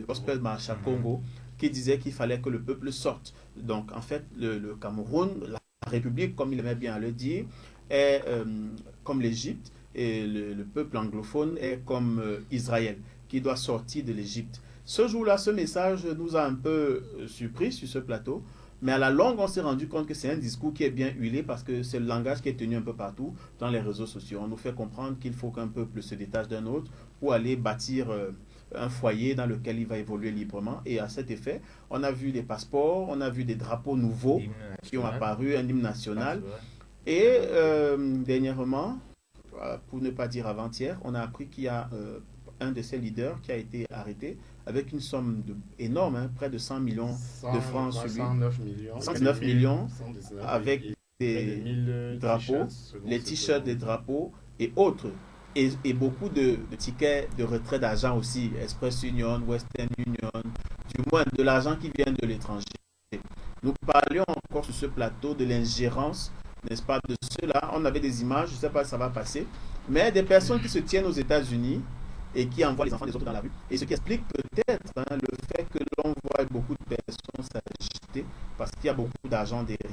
Gospel Marshal Congo, qui disait qu'il fallait que le peuple sorte. Donc, en fait, le Cameroun, la République, comme il aimait bien le dire, est comme l'Égypte, et le peuple anglophone est comme Israël, qui doit sortir de l'Égypte. Ce jour-là, ce message nous a un peu surpris sur ce plateau, Mais à la longue, on s'est rendu compte que c'est un discours qui est bien huilé parce que c'est le langage qui est tenu un peu partout dans les réseaux sociaux. On nous fait comprendre qu'il faut qu'un peuple se détache d'un autre pour aller bâtir un foyer dans lequel il va évoluer librement. Et à cet effet, on a vu des passeports, on a vu des drapeaux nouveaux qui ont apparu, un hymne national. Et dernièrement, pour ne pas dire avant-hier, on a appris qu'il y a un de ces leaders qui a été arrêté avec une somme énorme, hein, près de 100 millions de francs sur lui. 109 millions. 109 millions 119, avec des drapeaux, les t-shirts des drapeaux et autres. Et beaucoup de tickets de retrait d'argent aussi, Express Union, Western Union, du moins de l'argent qui vient de l'étranger. Nous parlions encore sur ce plateau de l'ingérence, n'est-ce pas, de ceux-là. On avait des images, je ne sais pas si ça va passer, mais des personnes qui se tiennent aux États-Unis et qui envoient les enfants des autres dans la rue. Et ce qui explique peut-être le fait que l'on voit beaucoup de personnes s'agiter parce qu'il y a beaucoup d'argent derrière.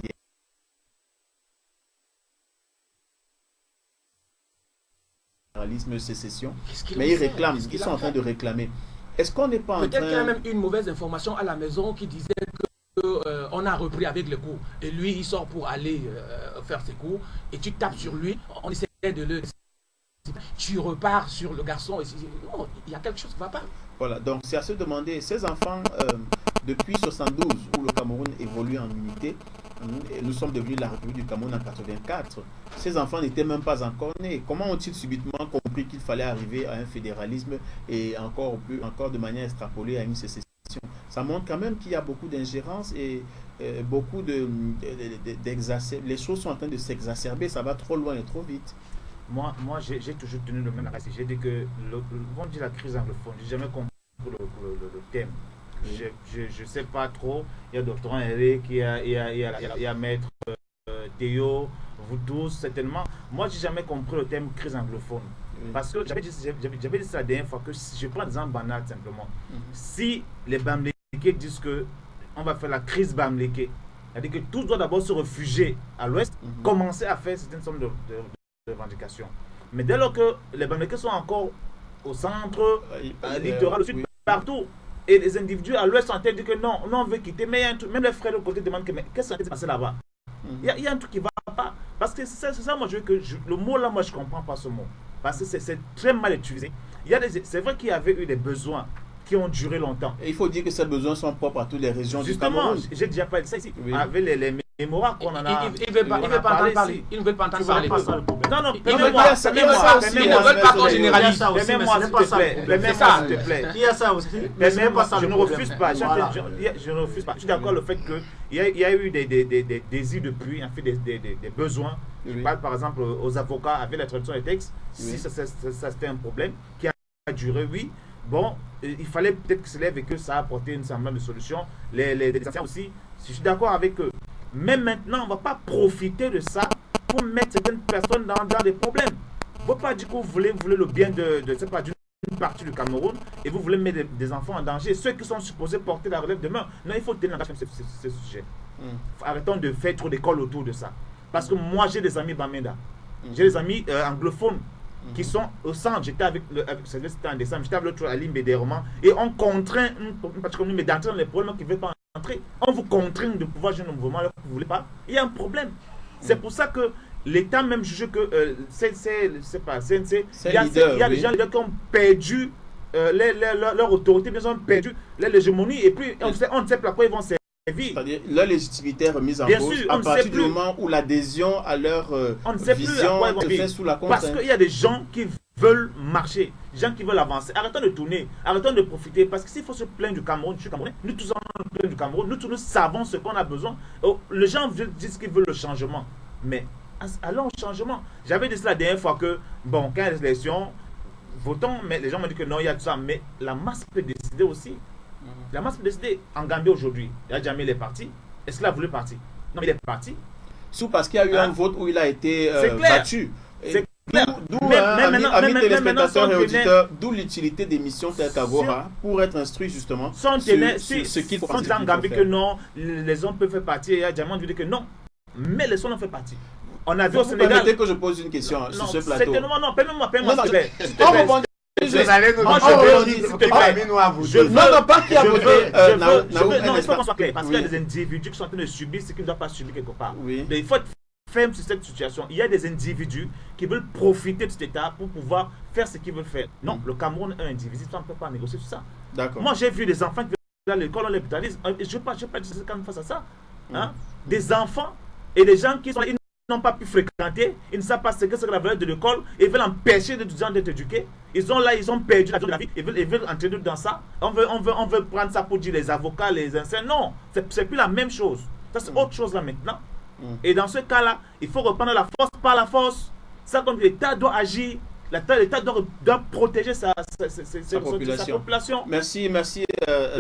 Sécession, mais ils réclament, ils sont en train de réclamer. Est-ce qu'on n'est pas en train... Peut-être qu'il y a même une mauvaise information à la maison qui disait que on a repris avec les cours. Et lui, il sort pour aller faire ses cours. Et tu tapes sur lui, on essaie de le... Tu repars sur le garçon. Et non, il y a quelque chose qui ne va pas. Voilà, donc c'est à se demander, ces enfants, depuis 72, où le Cameroun évolue en unité, et nous sommes devenus la République du Cameroun en 84, ces enfants n'étaient même pas encore nés. Comment ont-ils subitement compris qu'il fallait arriver à un fédéralisme et encore de manière extrapolée à une sécession? Ça montre quand même qu'il y a beaucoup d'ingérence et beaucoup d'exacerbation. Les choses sont en train de s'exacerber, ça va trop loin et trop vite. Moi j'ai toujours tenu le même avis. J'ai dit que, on dit la crise anglophone, j'ai jamais compris le thème. Je ne sais pas trop. Il y a docteur Eric, il y a maître Théo, vous tous, certainement. Moi, j'ai jamais compris le thème crise anglophone. Parce que j'avais dit ça la dernière fois, que je prends des exemples banals simplement. Si les Bamlékés disent que on va faire la crise Bamléké, c'est-à-dire que tous doivent d'abord se réfugier à l'ouest, commencer à faire certaines sommes de revendications. Mais dès lors que les Bamlékés sont encore au centre, littoral, au sud, partout, et les individus à l'ouest sont en train de dire que non, on veut quitter, mais il y a un truc, même les frères de côté demandent que, mais qu'est-ce qui s'est passé là-bas? Il y a un truc qui ne va pas. Parce que c'est ça, moi, le mot là, moi, je ne comprends pas ce mot. Parce que c'est très mal utilisé. C'est vrai qu'il y avait eu des besoins qui ont duré longtemps. Et il faut dire que ces besoins sont propres à toutes les régions du Cameroun. Justement, j'ai déjà parlé de ça ici. Avec les mémoires qu'on en a. Ils ne veulent pas entendre parler. Ils ne veulent pas entendre parler. Non, non, ils ne veulent pas qu'on généralise. Permets-moi, s'il te plaît. Permets-moi, s'il te plaît. Il y a ça aussi. Je ne refuse pas. Je ne refuse pas. Je suis d'accord le fait qu'il y a eu des désirs depuis, en fait, des besoins. Je parle par exemple aux avocats avec la traduction des textes. Si ça c'était un problème qui a duré, oui. Bon, il fallait peut-être que se lève et que ça a apporté une semblance de solution. Les anciens aussi, je suis d'accord avec eux. Mais maintenant, on ne va pas profiter de ça pour mettre certaines personnes dans des problèmes. Vous ne pouvez pas dire que vous voulez le bien d'une partie du Cameroun et vous voulez mettre des enfants en danger. Ceux qui sont supposés porter la relève demain. Non, il faut tenir en compte ce sujet. Arrêtons de faire trop d'écoles autour de ça. Parce que moi, j'ai des amis Bamenda. J'ai des amis anglophones qui sont au centre. J'étais avec c'était en décembre, j'étais avec l'autre à l'Imbédérement et on contraint une partie commune d'entrer dans les problèmes qui ne veulent pas entrer. On vous contraint de pouvoir jouer un mouvement alors que vous ne voulez pas. Il y a un problème. C'est pour ça que l'État même juge que il y a des gens qui ont perdu leur autorité, ils ont perdu l'hégémonie et puis on ne sait pas à quoi ils vont servir. C'est-à-dire leur légitimité est remise en cause à partir du moment où l'adhésion à leur vision se fait sous la contrainte. Parce qu'il y a des gens qui veulent marcher, des gens qui veulent avancer. Arrêtons de tourner, arrêtons de profiter. Parce que s'il faut se plaindre du Cameroun, je suis Camerounais, nous tous nous plaignons du Cameroun, nous tous nous savons ce qu'on a besoin. Les gens disent qu'ils veulent le changement. Mais allons au changement. J'avais dit ça la dernière fois que, bon, quand il y a des élections, votons, mais les gens m'ont dit que non, il y a tout ça. Mais la masse peut décider aussi. La masse peut décider. En Gambie aujourd'hui, il y a jamais les partis. Est-ce qu'il a voulu partir? Non, mais il est parti. Sous parce qu'il y a eu un vote où il a été battu. C'est clair. Amis téléspectateurs et auditeurs, d'où l'utilité des missions telles qu'Agora pour être instruits justement sur ce qu'il faut faire. En Gambie que non, les hommes peuvent faire partie. Il y a Diamant qui dit que non. Mais les hommes en font partie. On a vu au Sénégal. Permettez que je pose une question sur ce plateau. Non, permets-moi. Vous allez nous Moi, dire, je veux on dire, dit, s'il te plaît, Camille, à vous. je veux- Non, non, pas qui a je voté. veux- Naoum, non, il faut qu'on soit clair, parce qu'il y a Oui. des individus qui sont en train de subir ce qu'ils ne doivent pas subir quelque part. Oui. Mais il faut être ferme sur cette situation. Il y a des individus qui veulent profiter de cet état pour pouvoir faire ce qu'ils veulent faire. Non, le Cameroun est un individu, on ne peut pas négocier sur ça. D'accord. Moi, j'ai vu des enfants qui vont à l'école, on les brutalise. Je ne veux pas dire quand même face à ça. Hein? Des enfants et des gens qui sont ils n'ont pas pu fréquenter, ils ne savent pas ce que c'est que la valeur de l'école, ils veulent empêcher les étudiants d'être éduqués. Ils ont perdu la vie de la vie, ils veulent entrer dans ça. On veut prendre ça pour dire les avocats, les enseignants. Non, c'est plus la même chose. Ça, c'est autre chose là maintenant. Et dans ce cas-là, il faut reprendre la force par la force. Ça, comme l'État doit agir, l'État doit protéger sa population. Merci. Là,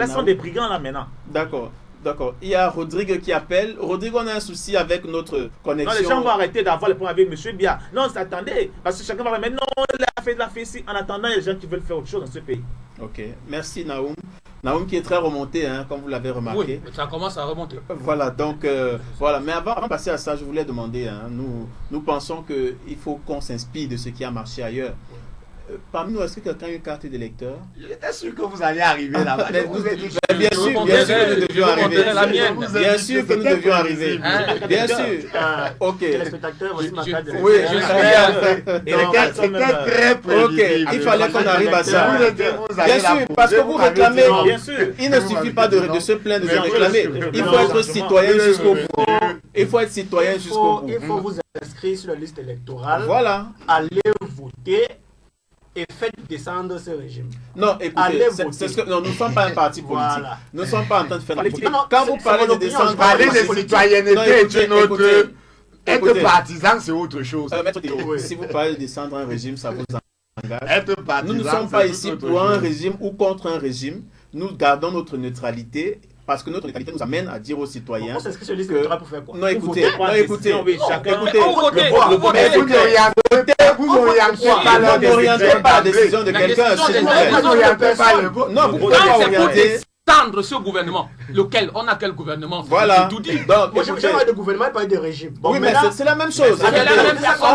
ce sont des brigands là maintenant. D'accord. Il y a Rodrigue qui appelle. Rodrigue, on a un souci avec notre connexion. Non, les gens vont arrêter d'avoir les problèmes avec M. Bia. Non, attendez, parce que chacun va dire, mais non, il a fait ici. En attendant, il y a des gens qui veulent faire autre chose dans ce pays. Ok, merci Naoum. Naoum qui est très remonté, hein, comme vous l'avez remarqué. Oui, ça commence à remonter. Voilà, donc, voilà. Mais avant de passer à ça, je voulais demander, hein, nous pensons qu'il faut qu'on s'inspire de ce qui a marché ailleurs. Parmi nous, est-ce que quelqu'un a une carte d'électeur? J'étais sûr que vous alliez arriver là-bas. Bien sûr, nous devions arriver. Bien sûr que nous devions arriver. Bien sûr. Ok. Téléspectateurs, voici ma carte Oui, d'électeur. c'était très prévisible. Il fallait qu'on arrive à ça. Bien sûr, parce que vous réclamez. Bien sûr. Il ne suffit pas de se plaindre de réclamer. Il faut être citoyen jusqu'au bout. Il faut être citoyen jusqu'au bout. Il faut vous inscrire sur la liste électorale. Voilà. Allez voter et faites descendre ce régime. Non, écoutez, non, nous ne sommes pas un parti politique. Voilà. Nous ne sommes pas en train de faire la politique. Non, Quand vous parlez de opinion, descendre, Parler de politique. citoyenneté Non, est écoutez, une autre. Être écoutez. partisan, c'est autre chose. Maître Théo, si vous parlez de descendre un régime, ça vous engage. Être partisan, Nous ne sommes pas c'est ici autre pour un chose. régime ou contre un régime. Nous gardons notre neutralité parce que notre neutralité nous amène à dire aux citoyens. On s'inscrit sur la liste que- électorale pour faire quoi? Non, écoutez, Oui, chacun. écoutez, On votait, le on vote- votait. Mais vous n'orientez pas leur Vous n'orientez décision pas la d'emblée. décision de La quelqu'un, décision s'il des vous gens, plaît. Vous n'orientez pas le vote. Non, vous ne pouvez Quand pas c'est pour orienter. descendre ce gouvernement, lequel on a quel gouvernement? Voilà. J'ai tout dit. Donc, Moi, écoutez, j'ai parlé de gouvernement et pas de régime. Bon, oui, mais maintenant, c'est la même chose. C'est la même personne.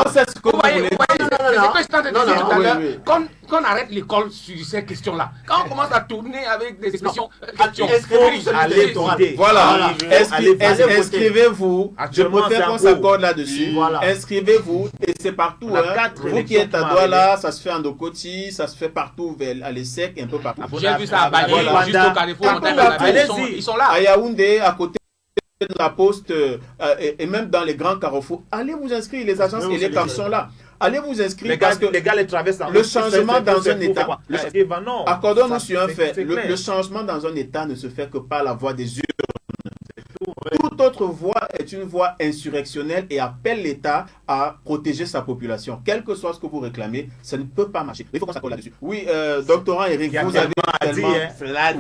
On sait ce que Vous vous voyez, voulez vous voyez, dire. non, c'est non. ce que je suis en train de Non, dire non, tout à oui, l'heure. oui. Qu'on arrête l'école sur ces questions-là. Quand on commence à tourner avec des expressions, questions, inscrivez-vous sur la liste Allez électorale. voter. Voilà, Voilà. Allez voter. inscrivez-vous. Je Actuellement, préfère c'est qu'on en s'accorde là-dessus. Voilà. Inscrivez-vous et c'est partout. On a Hein. 4 Vous qui êtes à élections Douala, ça se fait en Dokoti, ça se fait partout à l'ESSEC et un peu partout. j'ai vu ça à Bali, Voilà. jusqu'au Carrefour, Partout, Montagne, partout. ils sont là. À Yaoundé, à côté de la poste et même dans les grands carrefours, allez vous inscrire. Les agences et les camps sont là. Allez vous inscrire parce que les gars les traversent. le changement dans un État. Accordons-nous Ça, sur un c'est- fait. c'est clair. Le changement dans un État ne se fait que par la voie des urnes. Toute autre voie est une voie insurrectionnelle et appelle l'État à protéger sa population. Quel que soit ce que vous réclamez, ça ne peut pas marcher. Il faut qu'on s'accorde là-dessus. Oui, doctorant Eric, vous avez tellement... Cela dit,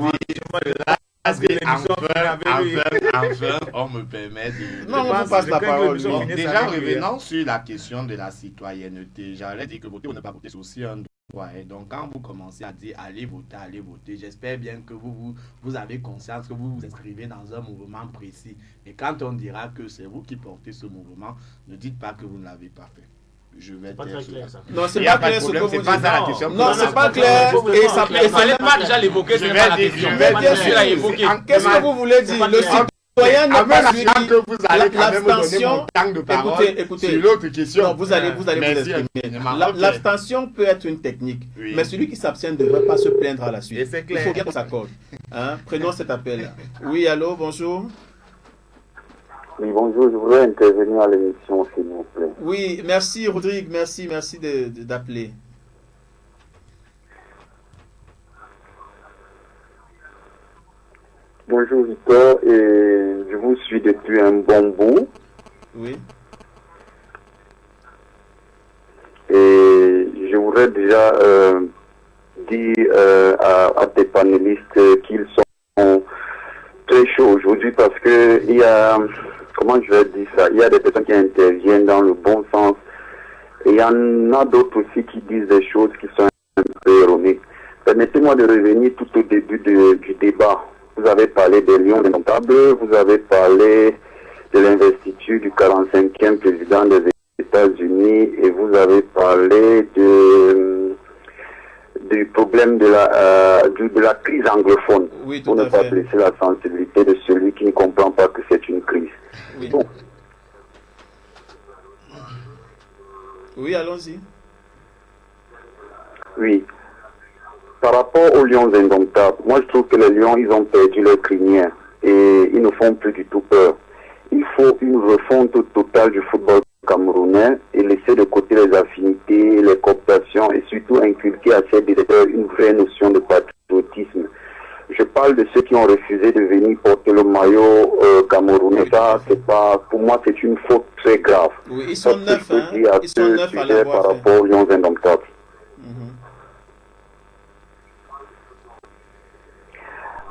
Parce que l'émission enfin, on me permet de... Non, on vous passe la parole. l'émission Bon, finisse déjà, avec, revenons sur la question de la citoyenneté. J'allais dire que voter ou ne pas voter, c'est aussi un droit. Et donc, quand vous commencez à dire allez voter, j'espère bien que vous avez conscience que vous vous inscrivez dans un mouvement précis. Et quand on dira que c'est vous qui portez ce mouvement, ne dites pas que vous ne l'avez pas fait. Je vais pas dire très cela. clair, ça. Non, c'est Il y a pas pas de clair ce que problème, vous c'est dites. pas ça la question. Non, c'est pas clair. Et ça Il ne fallait pas déjà l'évoquer, Je c'est vais pas la dire- question. je vais dire- Je l'ai évoqué. Qu'est-ce que vous voulez dire? Le citoyen n'est Avec pas celui la qui... que vous allez quand même me donner L'abstention... mon temps de parole Écoutez. sur l'autre question. Non, vous allez vous Merci exprimer. infiniment. Ok. L'abstention peut être une technique, Oui. mais celui qui s'abstient ne devrait pas se plaindre à la suite. Et c'est Il clair. faut bien qu'on s'accorde. Hein? Prenons cet appel. Oui, allô, bonjour. Oui, bonjour, je voudrais intervenir à l'émission, s'il vous plaît. Oui, merci Rodrigue, merci d'appeler. Bonjour Victor, et je vous suis depuis un bon bout. Oui. Et je voudrais déjà dire à tes panélistes qu'ils sont très chauds aujourd'hui parce que il y a, comment je vais dire ça, il y a des personnes qui interviennent dans le bon sens et il y en a d'autres aussi qui disent des choses qui sont un peu erronées. Permettez-moi de revenir tout au début du débat. Vous avez parlé des lions indomptables, vous avez parlé de l'investiture du 45e président des États-Unis et vous avez parlé de du problème de la crise anglophone. Oui, tout pour ne à pas fait. blesser la sensibilité de celui qui ne comprend pas que c'est une crise. Oui, Bon. oui allons-y. Oui. Par rapport aux Lions indomptables, moi je trouve que les Lions, ils ont perdu leur crinière et ils ne font plus du tout peur. Il faut une refonte totale du football camerounais et laisser de côté les affinités, les cooptations et surtout inculquer à ces directeurs une vraie notion de patriotisme. Je parle de ceux qui ont refusé de venir porter le maillot camerounais. Ça, c'est pas, pour moi, c'est une faute très grave. Oui, ils sont neufs, hein. Ils sont neufs à par l'avoir fait. rapport aux Lions indomptables. Mhm.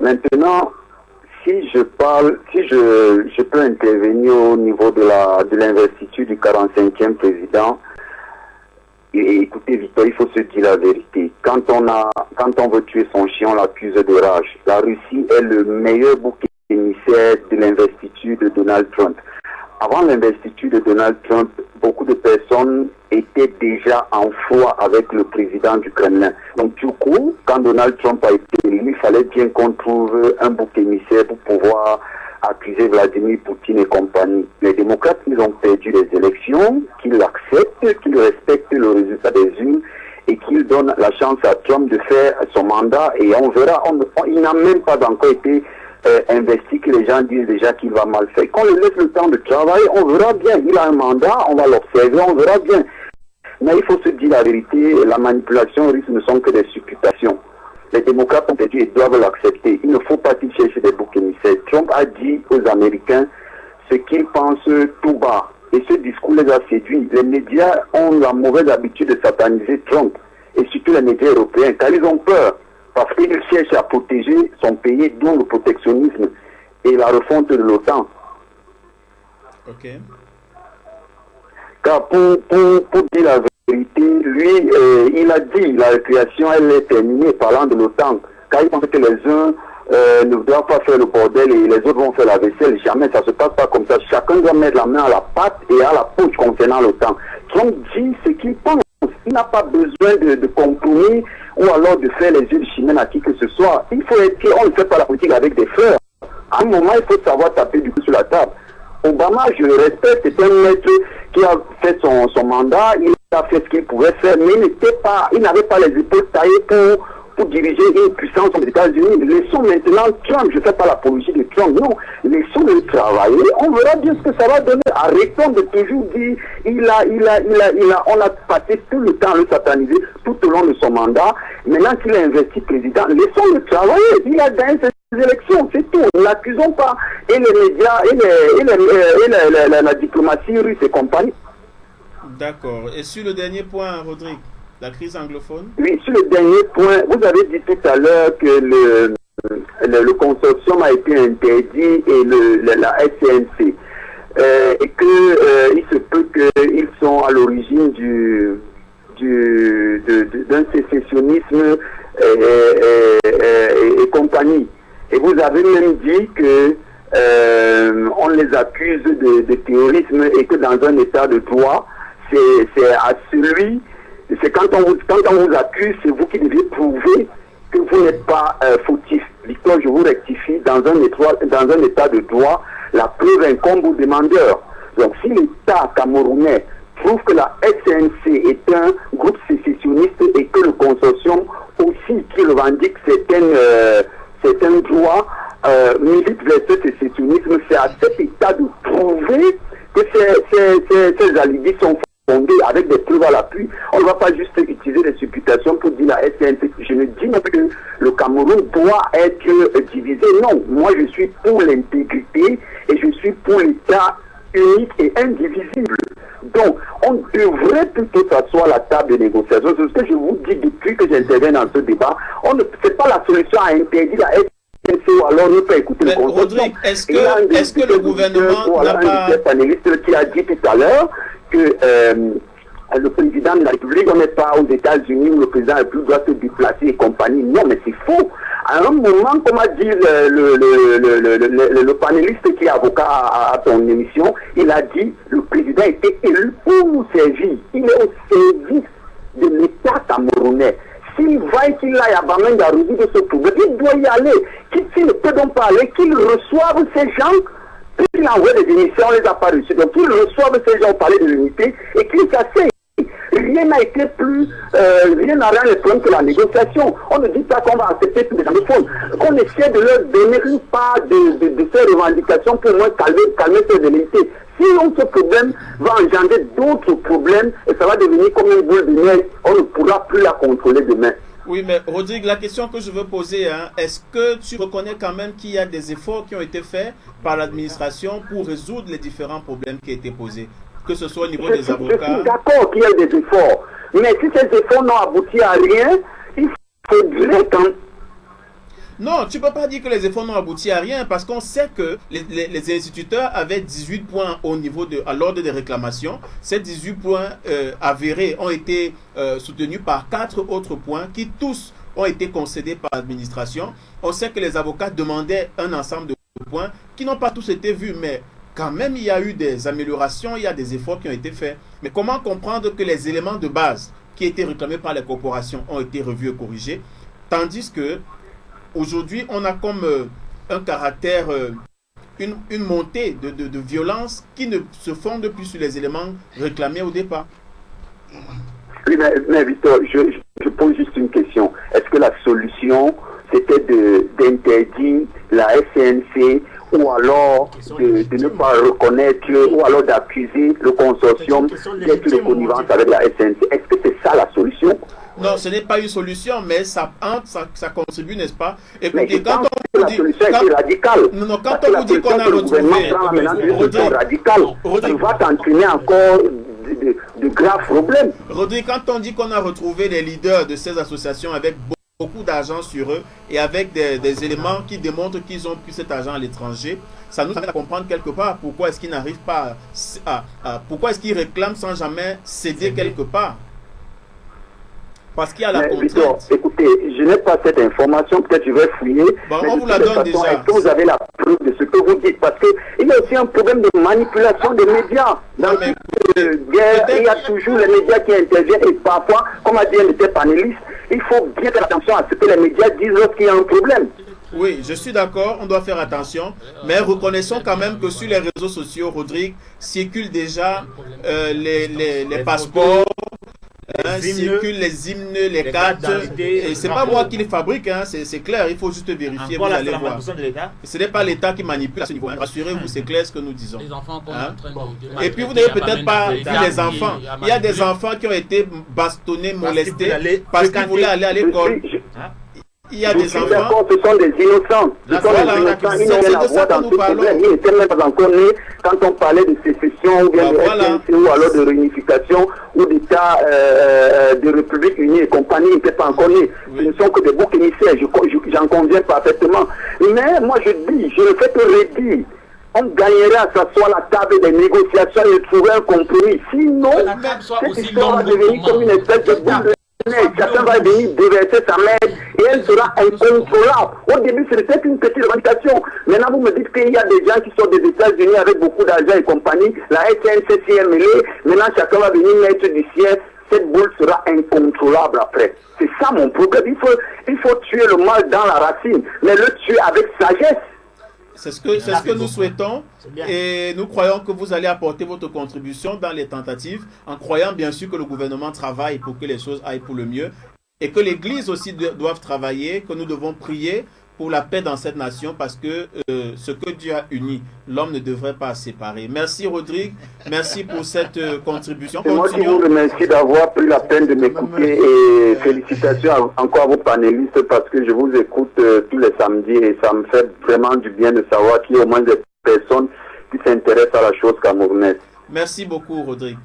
Maintenant, si je peux intervenir au niveau de l'investiture du 45e président, et écoutez Victor, il faut se dire la vérité. Quand on veut tuer son chien, on l'accuse de rage. La Russie est le meilleur bouc émissaire de l'investiture de Donald Trump. Avant l'investiture de Donald Trump, beaucoup de personnes étaient déjà en froid avec le président du Kremlin. Donc du coup, quand Donald Trump a été élu, il fallait bien qu'on trouve un bouc émissaire pour pouvoir accuser Vladimir Poutine et compagnie. Les démocrates, ils ont perdu les élections, qu'ils acceptent, qu'ils respectent le résultat des urnes et qu'ils donnent la chance à Trump de faire son mandat et on verra, il n'a même pas encore été investi que les gens disent déjà qu'il va mal faire. Quand on lui laisse le temps de travail, on verra bien. Il a un mandat, on va l'observer, on verra bien. Mais il faut se dire la vérité, la manipulation russe ne sont que des supputations. Les démocrates ont perdu et doivent l'accepter. Il ne faut pas qu'ils cherchent des boucs émissaires. Trump a dit aux Américains ce qu'ils pensent tout bas. Et ce discours les a séduits. Les médias ont la mauvaise habitude de sataniser Trump. Et surtout les médias européens, car ils ont peur. Parce qu'ils cherchent à protéger son pays, dont le protectionnisme et la refonte de l'OTAN. Ok. Car pour dire la vérité, lui, il a dit la récréation, elle est terminée parlant de l'OTAN. Car il pense que les uns ne doivent pas faire le bordel et les autres vont faire la vaisselle. Jamais, ça ne se passe pas comme ça. Chacun doit mettre la main à la pâte et à la poche concernant l'OTAN. Trump dit ce qu'il pense. Il n'a pas besoin de compromis ou alors de faire les yeux de chimène à qui que ce soit. Il faut être clair, on ne fait pas la politique avec des fleurs. À un moment, il faut savoir taper du coup sur la table. Obama, je le respecte, c'est un maître qui a fait son mandat, il a fait ce qu'il pouvait faire, mais il n'avait pas les épaules taillées pour diriger une puissance aux États-Unis. Laissons maintenant Trump, je ne fais pas l'apologie de Trump, non, laissons-le travailler, on verra bien ce que ça va donner. Arrêtons de toujours dire, on a passé tout le temps à le sataniser tout au long de son mandat. Maintenant qu'il a investi président, laissons-le travailler, il a gagné ses élections, c'est tout, ne l'accusons pas. Et les médias, et la diplomatie russe et compagnie. D'accord. Et sur le dernier point, Rodrigue, la crise anglophone? Oui, sur le dernier point, vous avez dit tout à l'heure que le consortium a été interdit et la SCNC. Et qu'il se peut qu'ils sont à l'origine d'un sécessionnisme et compagnie. Et vous avez même dit que on les accuse de terrorisme et que dans un état de droit, c'est à celui, c'est quand on vous accuse, c'est vous qui devez prouver que vous n'êtes pas fautif. Victor, je vous rectifie, dans un état de droit, la preuve incombe au demandeur. Donc si l'État camerounais trouve que la SNC est un groupe sécessionniste et que le consortium aussi qui revendique certains droits milite vers ce sécessionnisme, c'est à cet État de prouver que ces alibis sont fondés avec des preuves à l'appui. On ne va pas juste utiliser des supputations pour dire la SNC. Je ne dis pas que le Cameroun doit être divisé. Non, moi je suis pour l'intégrité et je suis pour l'État unique et indivisible. Donc, on devrait plutôt s'asseoir à la table de négociation. C'est ce que je vous dis depuis que j'interviens dans ce débat. C'est pas la solution à interdire la SNC ou alors ne pas écouter le consortium. Rodrigue, est-ce que le gouvernement n'a pas... Un panéliste qui a dit tout à l'heure que le président de la République, on n'est pas aux États-Unis où le président de la République doit se déplacer et compagnie. Non, mais c'est faux. À un moment, comme a dit le panéliste qui est avocat à ton émission, il a dit le président était élu pour nous servir. Il est au service de l'État camerounais. qu'il va et qu'il aille à Bamenda résoudre ce problème. Il doit y aller. S'il ne peut donc pas aller, qu'il reçoive ces gens. Qu'il envoie des émissions, on ne les a pas reçus. Donc qu'il reçoive ces gens parler de l'unité et qu'il s'asseye. Rien n'a été plus, rien n'a rien le problème que la négociation. On ne dit pas qu'on va accepter tous les anglophones. Qu'on essaie de leur donner une part de ces revendications pour moins calmer ces velléités. Sinon, ce problème va engendrer d'autres problèmes et ça va devenir comme une boule de neige. On ne pourra plus la contrôler demain. Oui, mais Rodrigue, la question que je veux poser, hein, est-ce que tu reconnais quand même qu'il y a des efforts qui ont été faits par l'administration pour résoudre les différents problèmes qui ont été posés, que ce soit au niveau des avocats? Je suis d'accord qu'il y ait des efforts, mais si ces efforts n'ont abouti à rien, il faudrait quand même... Non, tu ne peux pas dire que les efforts n'ont abouti à rien parce qu'on sait que les instituteurs avaient 18 points au niveau à l'ordre des réclamations. Ces 18 points avérés ont été soutenus par 4 autres points qui tous ont été concédés par l'administration. On sait que les avocats demandaient un ensemble de points qui n'ont pas tous été vus, mais quand même il y a eu des améliorations, il y a des efforts qui ont été faits. Mais comment comprendre que les éléments de base qui étaient réclamés par les corporations ont été revus et corrigés, tandis que aujourd'hui, on a comme un caractère, une montée de violence qui ne se fonde plus sur les éléments réclamés au départ. Oui, mais Victor, je pose juste une question. Est-ce que la solution, c'était d'interdire la SNC ou alors de ne pas reconnaître ou alors d'accuser le consortium d'être de connivence avec la SNC? Est-ce que c'est ça la solution? Non, ce n'est pas une solution, mais ça contribue, n'est-ce pas? Écoutez, quand on vous dit, quand on vous dit qu'on a retrouvé, on va t'entraîner encore de graves problèmes. Rodrigue, quand on dit qu'on a retrouvé les leaders de ces associations avec beaucoup d'argent sur eux et avec des éléments qui démontrent qu'ils ont pris cet argent à l'étranger, ça nous amène à comprendre quelque part pourquoi est-ce qu'ils n'arrivent pas pourquoi est-ce qu'ils réclament sans jamais céder quelque part. Parce qu'il y a la contrainte. Victor, écoutez, je n'ai pas cette information, peut-être je vais fouiller. Bon, on vous la donne déjà. Est-ce que vous avez la preuve de ce que vous dites? Parce qu'il y a aussi un problème de manipulation des médias. Dans cette guerre, il y a toujours les médias qui interviennent et parfois, comme a dit un de tes panélistes, il faut bien faire attention à ce que les médias disent lorsqu'il y a un problème. Oui, je suis d'accord, on doit faire attention, mais reconnaissons quand même que sur les réseaux sociaux, Rodrigue, circulent déjà les passeports, circulent les hymnes, les cartes, et c'est pas moi qui les fabrique, hein, c'est clair, il faut juste vérifier, vous allez voir. Ce n'est pas l'État qui manipule à ce niveau, hein. Rassurez-vous, c'est clair ce que nous disons. Les enfants hein? Et puis vous n'avez peut-être pas vu les enfants, il y a des enfants qui ont été bastonnés, molestés, parce qu'ils voulaient aller à l'école. Il y a des enfants. Ce sont des innocents. C'est de ça que nous parlons. Ils n'étaient même pas encore nés quand on parlait de sécession ou bien de SNC ou alors de réunification ou d'État de République unie et compagnie. Ils n'étaient pas encore nés. Ce ne sont que des boucs émissaires. J'en conviens parfaitement. Mais moi je dis, je ne fais que redire. On gagnerait à s'asseoir à la table des négociations et trouver un compromis. Sinon, cette histoire va devenir comme une espèce de boule de chacun va venir déverser sa merde et elle sera incontrôlable. Au début, c'était une petite revendication. Maintenant, vous me dites qu'il y a des gens qui sont des États-Unis avec beaucoup d'argent et compagnie. La SNC s'y est mêlée. Maintenant, chacun va venir mettre du sien. Cette boule sera incontrôlable après. C'est ça mon problème. Il faut tuer le mal dans la racine, mais le tuer avec sagesse. C'est ce que nous souhaitons et nous croyons que vous allez apporter votre contribution dans les tentatives en croyant bien sûr que le gouvernement travaille pour que les choses aillent pour le mieux et que l'Église aussi doivent travailler, que nous devons prier pour la paix dans cette nation parce que ce que Dieu a uni, l'homme ne devrait pas séparer. Merci Rodrigue, merci pour cette contribution. C'est moi qui vous remercie d'avoir pris la peine de m'écouter et félicitations encore à vos panélistes parce que je vous écoute tous les samedis et ça me fait vraiment du bien de savoir qu'il y a au moins des personnes qui s'intéressent à la chose camerounaise. Merci beaucoup Rodrigue.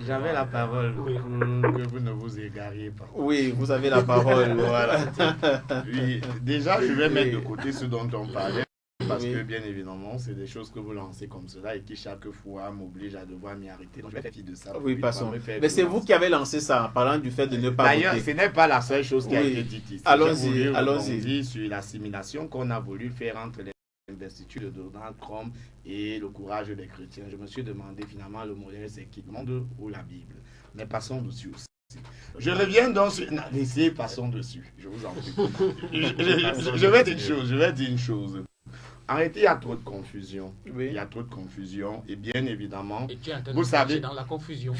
J'avais la parole pour que vous ne vous égariez pas. Oui, vous avez la parole. Voilà. Oui, déjà, je vais mettre de côté ce dont on parlait. Parce que bien évidemment, c'est des choses que vous lancez comme cela et qui chaque fois m'obligent à devoir m'y arrêter. Donc je vais faire fi de ça. Oui, passons. Mais c'est vous qui avez lancé ça en parlant du fait de ne pas D'ailleurs, ce n'est pas la seule chose qui a été dite ici. Allons-y. Sur l'assimilation qu'on a voulu faire entre les investitures de Donald Trump et le courage des chrétiens. Je me suis demandé finalement le modèle c'est qui, le monde ou la Bible. Mais passons dessus aussi. Je reviens donc sur... Non, laissez, passons dessus. Je vous en prie. Je vais dire une chose. Arrêtez, il y a trop de confusion. Oui. Il y a trop de confusion. Et bien évidemment, Et tu es en train de vous savez... dans la confusion.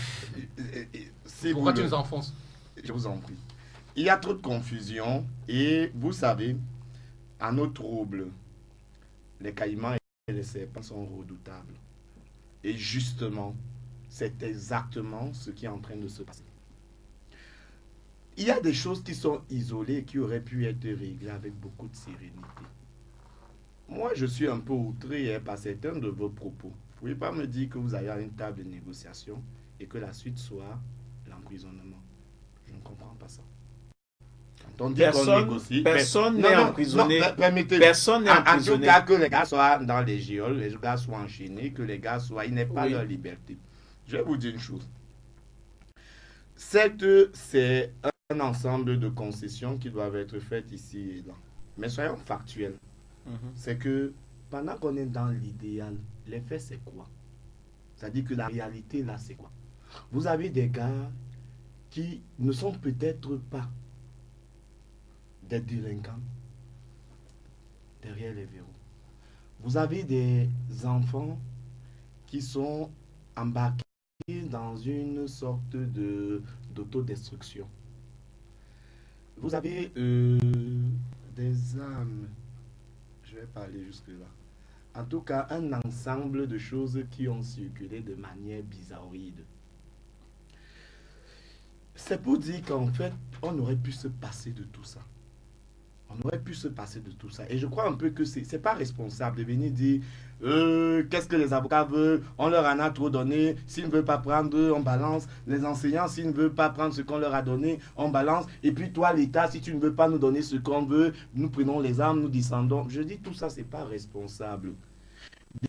si Pourquoi vous tu le- nous enfonces? Je vous en prie. Il y a trop de confusion. Et vous savez, à nos troubles, les caïmans et les serpents sont redoutables. Et justement, c'est exactement ce qui est en train de se passer. Il y a des choses qui sont isolées et qui auraient pu être réglées avec beaucoup de sérénité. Moi, je suis un peu outré par certains de vos propos. Vous ne pouvez pas me dire que vous allez à une table de négociation et que la suite soit l'emprisonnement. Je ne comprends pas ça. Quand on dit qu'on négocie, Personne non, n'est non, emprisonné. non, permettez- Personne n'est en tout emprisonné. cas, que les gars soient dans les géoles, les gars soient enchaînés, que les gars soient... Ils n'aient pas Oui. leur liberté. Je vais vous dire une chose. C'est un ensemble de concessions qui doivent être faites ici et là. Mais soyons factuels. Mhm. C'est que pendant qu'on est dans l'idéal, les faits, c'est quoi? C'est-à-dire que la réalité, là, c'est quoi? Vous avez des gars qui ne sont peut-être pas des délinquants derrière les verrous. Vous avez des enfants qui sont embarqués dans une sorte d'autodestruction. Vous avez des âmes, je vais pas aller jusque-là. En tout cas, un ensemble de choses qui ont circulé de manière bizarroïde. C'est pour dire qu'en fait, on aurait pu se passer de tout ça. On aurait pu se passer de tout ça. Et je crois un peu que c'est pas responsable de venir dire qu'est-ce que les avocats veulent, on leur en a trop donné, s'ils ne veulent pas prendre, on balance. Les enseignants, s'ils ne veulent pas prendre ce qu'on leur a donné, on balance. Et puis toi, l'État, si tu ne veux pas nous donner ce qu'on veut, nous prenons les armes, nous descendons. Je dis tout ça, c'est pas responsable.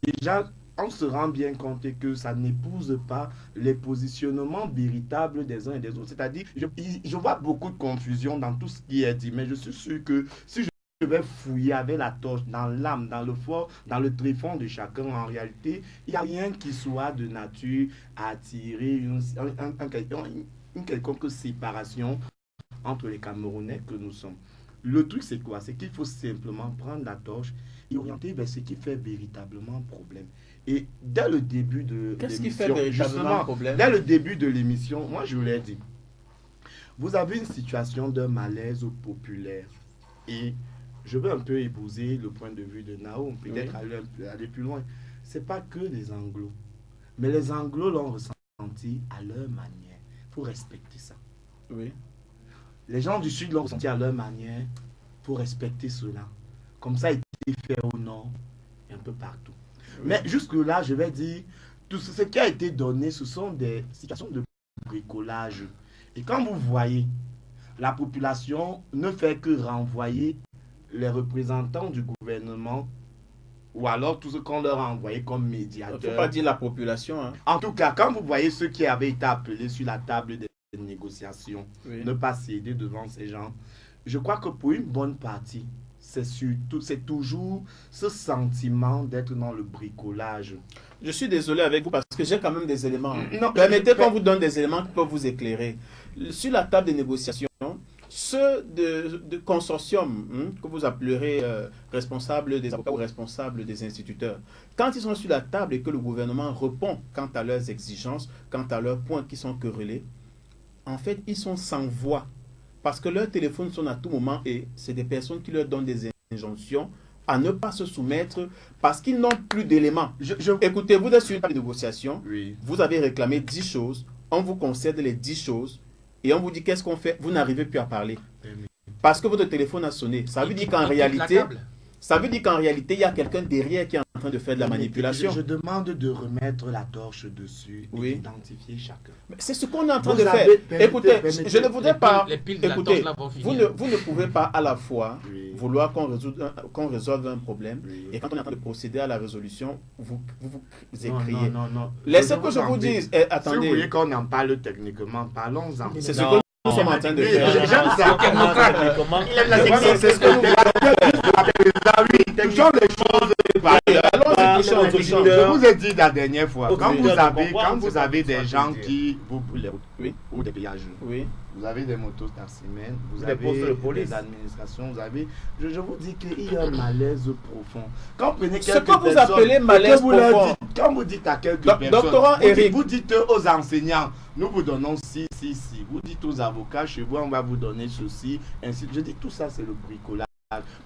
Déjà, on se rend bien compte que ça n'épouse pas les positionnements véritables des uns et des autres. C'est-à-dire, je vois beaucoup de confusion dans tout ce qui est dit, mais je suis sûr que si je vais fouiller avec la torche dans l'âme, dans le fort, dans le tréfonds de chacun, en réalité, il n'y a rien qui soit de nature à attirer une quelconque séparation entre les Camerounais que nous sommes. Le truc, c'est quoi? C'est qu'il faut simplement prendre la torche et orienter vers ce qui fait véritablement problème. Et dès le début de Qu'est-ce qui l'émission, fait véritablement justement, problème? dès le début de l'émission, moi je vous l'ai dit, vous avez une situation de malaise populaire. Et je veux un peu épouser le point de vue de Naoum, peut-être aller plus loin. C'est pas que les Anglos, mais les Anglos l'ont ressenti à leur manière. Il faut respecter ça. Oui. Les gens du Sud l'ont ressenti à leur manière. Il faut respecter cela. Comme ça, il est fait au Nord et un peu partout. Oui. Mais jusque-là, je vais dire, tout ce qui a été donné, ce sont des situations de bricolage. Et quand vous voyez, la population ne fait que renvoyer les représentants du gouvernement ou alors tout ce qu'on leur a envoyé comme médiateur. Il ne faut pas dire la population. Hein. En tout cas, quand vous voyez ceux qui avaient été appelés sur la table des négociations, ne pas céder devant ces gens, je crois que pour une bonne partie, c'est toujours ce sentiment d'être dans le bricolage. Je suis désolé avec vous parce que j'ai quand même des éléments. Non, permettez qu'on vous donne des éléments qui peuvent vous éclairer. Sur la table des négociations, ceux de consortium que vous appellerez responsables des avocats ou responsables des instituteurs, quand ils sont sur la table et que le gouvernement répond quant à leurs exigences, quant à leurs points qui sont querellés, en fait, ils sont sans voix. Parce que leurs téléphones sont à tout moment et c'est des personnes qui leur donnent des injonctions à ne pas se soumettre parce qu'ils n'ont plus d'éléments. Écoutez, vous êtes sur une table de négociation, vous avez réclamé 10 choses, on vous concède les 10 choses et on vous dit qu'est-ce qu'on fait, vous n'arrivez plus à parler. Parce que votre téléphone a sonné. Ça veut dire qu'en réalité, il y a quelqu'un derrière qui est en train de faire de la manipulation. Je demande de remettre la torche dessus et d'identifier chacun. C'est ce qu'on est en train de faire. Écoutez, je ne voudrais pas... Écoutez, vous ne pouvez pas à la fois vouloir qu'on résolve un problème et quand on est en train de procéder à la résolution, vous écriez. Non. Laissez que je vous dise... Attendez. Si vous voulez qu'on en parle techniquement, parlons-en. C'est ce que nous sommes en train de faire. J'aime ça. Il aime la technique. C'est ce que nous ce sont les choses. Je vous ai dit la dernière fois, quand vous avez des gens qui vous des péages. Oui. Vous avez des motos taximènes, vous Des postes de avez police. des administrations, vous avez... Je vous dis qu'il y a un malaise profond. Quand vous prenez Ce quelques que vous personnes, appelez malaise que vous leur profond. dites- quand vous dites à quelques personnes, Doctorant Eric. vous dites aux enseignants, nous vous donnons ci. Vous dites aux avocats, chez vous, on va vous donner ceci, ainsi. Je dis, tout ça, c'est le bricolage.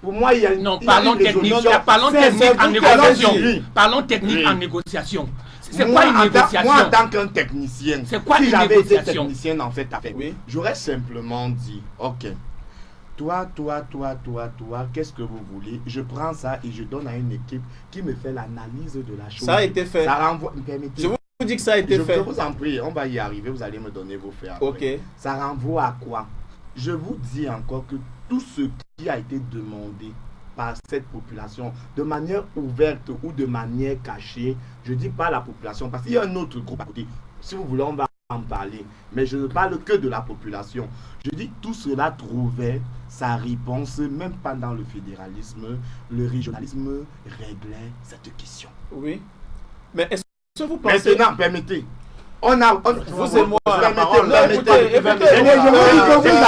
Pour moi, il y a une... Non, il y a parlons une technique. résolution. Parlons C'est technique en vous qui négociation. avez dit. Parlons technique Oui. en négociation. C'est Moi, quoi une moi, en négociation? tant qu'un technicien, C'est quoi si une j'avais été négociation? technicien dans cette affaire, Oui. j'aurais simplement dit, ok, toi, qu'est-ce que vous voulez? Je prends ça et je donne à une équipe qui me fait l'analyse de la chose. Ça a été fait. Ça renvoie, permettez. Je vous dis que ça a été Je fait. vous en prie, on va y arriver, vous allez me donner vos faits après. Ok. Ça renvoie à quoi? Je vous dis encore que tout ce qui a été demandé par cette population de manière ouverte ou de manière cachée, je dis pas la population parce qu'il y a un autre groupe à côté. Si vous voulez, on va en parler. Mais je ne parle que de la population. Je dis tout cela trouvait sa réponse, même pas dans le fédéralisme. Le régionalisme réglait cette question. Oui. Mais est-ce que vous pensez... Maintenant, permettez. Vous et moi, la parole. Vous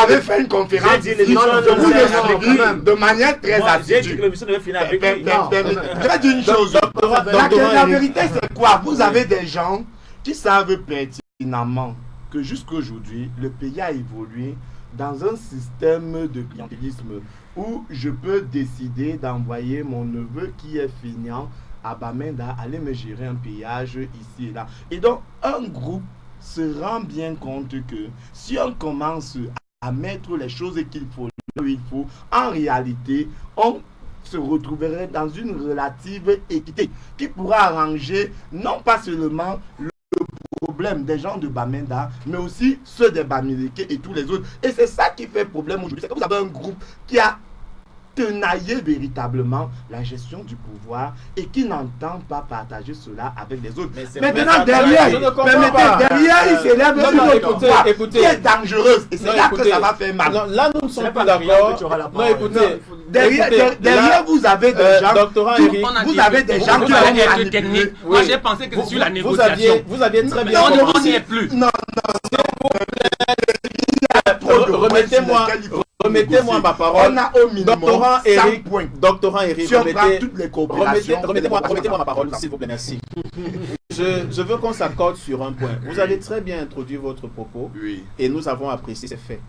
avez fait une conférence. J'ai dit les Vous gens avez ont suivi quand même. de manière très Moi, j'ai dit assidue. que l'émission devait finir avec lui. Je dis une chose. La vérité, c'est quoi? Vous avez des gens qui savent pertinemment que jusqu'aujourd'hui, le pays a évolué dans un système de clientélisme où je peux décider d'envoyer mon neveu qui est feignant à Bamenda aller me gérer un péage ici et là. Et donc, un groupe se rend bien compte que si on commence à mettre les choses qu'il faut, là où il faut, en réalité, on se retrouverait dans une relative équité qui pourra arranger non pas seulement le problème des gens de Bamenda, mais aussi ceux des Bamileke et tous les autres. Et c'est ça qui fait problème aujourd'hui. C'est que vous avez un groupe qui a tenaillé véritablement la gestion du pouvoir et qui n'entend pas partager cela avec les autres. Maintenant, derrière, je ne comprends pas. derrière, il s'élève Non, une non, autre voix écoutez. qui est dangereuse. Et c'est Non, là que écoutez. ça va faire mal. Non, là, nous ne sommes C'est pas pas Myriam que tu auras la d'accord. Non, parole. écoutez. Derrière, Écoutez, derrière là, vous avez des gens. doctorant tout- Eric, vous avez des gens qui Vous ont allez être manipulé. technique. Oui. Moi, j'ai pensé que c'est sur la vous négociation. aviez très Mais bien on compris. n'y est plus. Non, trop de Remettez-moi ma parole. On a au minimum Doctorant 100 Eric, points. doctorant Eric, Si on prend toutes les coopérations, remettez-moi ma parole, s'il vous plaît, merci. Je veux qu'on s'accorde sur un point. Vous avez très bien introduit votre propos Oui. et nous avons apprécié ces faits.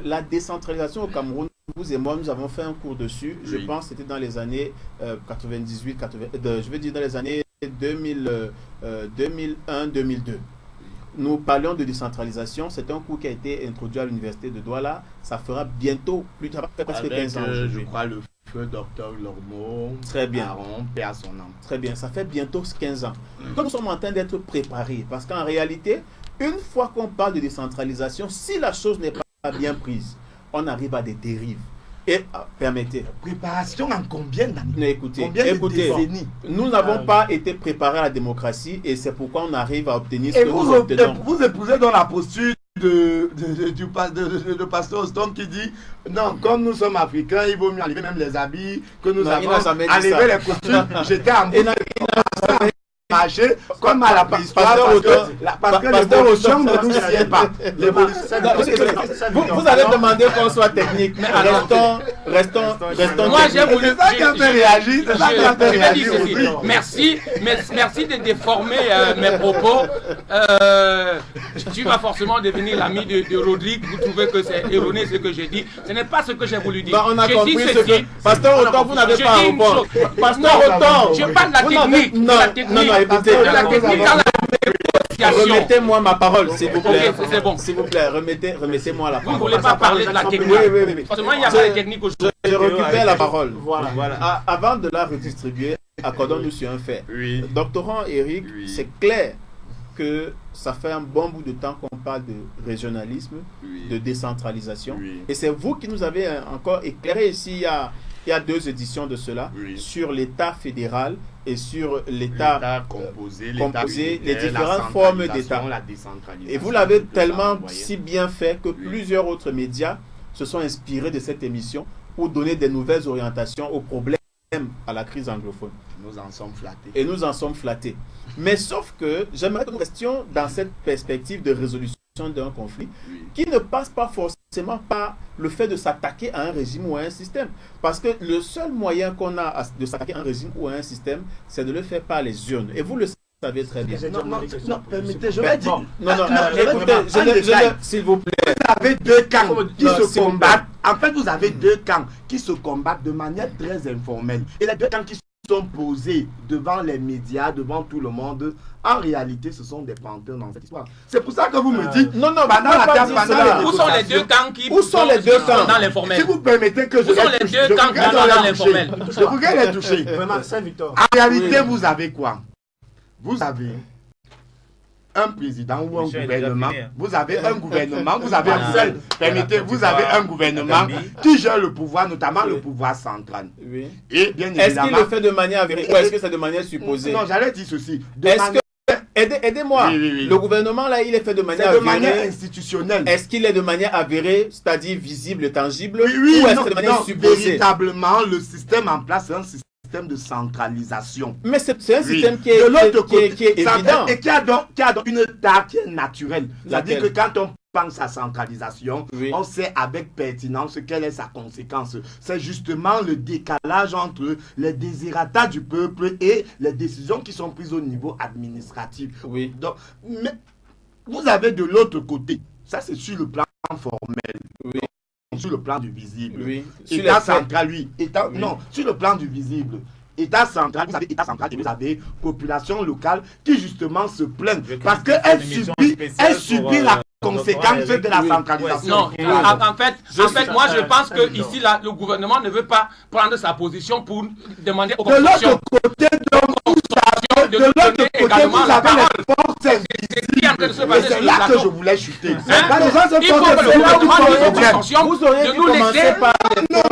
La décentralisation au Cameroun, vous et moi, nous avons fait un cours dessus. Je Oui. pense que c'était dans les années 98, 80, je veux dire dans les années 2001, 2002. Nous parlions de décentralisation. C'est un cours qui a été introduit à l'université de Douala. Ça fera bientôt plus tard, presque 15 ans je aujourd'hui. crois, le feu docteur Lormeau. Très bien. Aaron, paix à son âme. Très bien, ça fait bientôt 15 ans. Donc nous sommes en train d'être préparés. Parce qu'en réalité, une fois qu'on parle de décentralisation, si la chose n'est pas bien prise, on arrive à des dérives. Et permettez. Préparation en combien d'années? Mais écoutez, Combien de écoutez, décennies? nous n'avons pas été préparés à la démocratie et c'est pourquoi on arrive à obtenir ce Et que nous vous obtenons. épousez dans la posture de pasteur Austin qui dit non, comme nous sommes africains, il vaut mieux enlever même les habits que nous Non, il n'a avons jamais dit enlevé ça. les costumes. J'étais en Et n'a- marché comme à la préhistoire parce que l'évolution ne nous sied pas. L'évolution. Non, vous avez demandé qu'on soit technique. Mais restons. Moi, j'ai voulu. C'est ça qui a fait réagir. C'est ça qui a fait Je vais dire réagir ceci. aussi. Merci de déformer mes propos. Tu vas forcément devenir l'ami de Rodrigue. Vous trouvez que c'est erroné ce que j'ai dit. Ce n'est pas ce que j'ai voulu dire. Bah, on a J'ai compris dit ce ceci. que... Pasteur Autant, vous n'avez Je pas à dis une répondre. chose. Pasteur Non, Autant. je parle de la vous n'avez- technique. Non, de la technique. non, écoutez. De la technique dans la négociation. Remettez-moi ma parole, s'il vous plaît. Ok, c'est bon. S'il vous plaît, remettez-moi la Vous ne parole. voulez pas parler de la technique. Oui. Forcément, il n'y a pas de technique aujourd'hui. Je récupère la parole. Voilà. Avant de la redistribuer, accordons-nous sur un fait. Oui. Doctorant Eric, Oui. c'est clair que ça fait un bon bout de temps qu'on parle de régionalisme, Oui. de décentralisation. Oui. Et c'est vous qui nous avez encore éclairé ici, il y a 2 éditions de cela, Oui. sur l'État fédéral et sur l'État composé, les différentes formes d'État. la décentralisation. Et vous l'avez tout ça, tellement vous voyez. si bien fait que Oui. plusieurs autres médias se sont inspirés de cette émission pour donner des nouvelles orientations aux problèmes à la crise anglophone. Nous en sommes flattés. Et nous en sommes flattés. Mais sauf que j'aimerais que nous restions dans cette perspective de résolution d'un conflit qui ne passe pas forcément par le fait de s'attaquer à un régime ou à un système. Parce que le seul moyen qu'on a de s'attaquer à un régime ou à un système, c'est de le faire par les urnes. Et vous le savez très bien. Non, permettez, je vais dire. Écoutez, s'il vous plaît. Vous avez deux camps qui se combattent. En fait, vous avez deux camps qui se combattent de manière très informelle. Et les deux camps qui sont posés devant les médias, devant tout le monde, en réalité, ce sont des pantins dans cette histoire. C'est pour ça que vous me dites, non, où sont les deux camps qui sont dans l'informel? Si vous permettez que où sont les deux camps qui sont dans l'informel? Je voudrais les toucher. Vraiment, Saint-Victor. En réalité, vous avez quoi? Vous avez un président ou un gouvernement, vous avez un gouvernement, vous avez un seul, permettez, vous avez un gouvernement qui gère le pouvoir, notamment le pouvoir central. Oui. Et bien évidemment... Est-ce qu'il le fait de manière avérée ou est-ce que c'est de manière supposée? Non, j'allais dire ceci. Aidez-moi. Oui. Le gouvernement, là, il est fait de manière avérée. De manière institutionnelle. Est-ce qu'il est de manière avérée, c'est-à-dire visible, tangible, oui, ou est-ce que de manière supposée? Véritablement, le système en place, c'est un système de centralisation. Mais c'est un système qui est évident. Et qui a donc une tare qui est naturelle. C'est-à-dire que quand on pense à centralisation, on sait avec pertinence quelle est sa conséquence. C'est justement le décalage entre les désirata du peuple et les décisions qui sont prises au niveau administratif. Oui. Donc, mais vous avez de l'autre côté, ça c'est sur le plan formel. Oui. Sur le plan du visible. Oui. État central, oui. Non, sur le plan du visible. État central, vous avez État central et vous avez population locale qui justement se plaignent parce qu'elle subit la conséquence de la centralisation. Non, en fait, moi je pense que ici là, le gouvernement ne veut pas prendre sa position pour demander aux constitutions. De l'autre côté, vous avez les forces invisibles. C'est là que je voulais chuter. Il faut que le gouvernement dise aux constitutions de nous laisser. Non.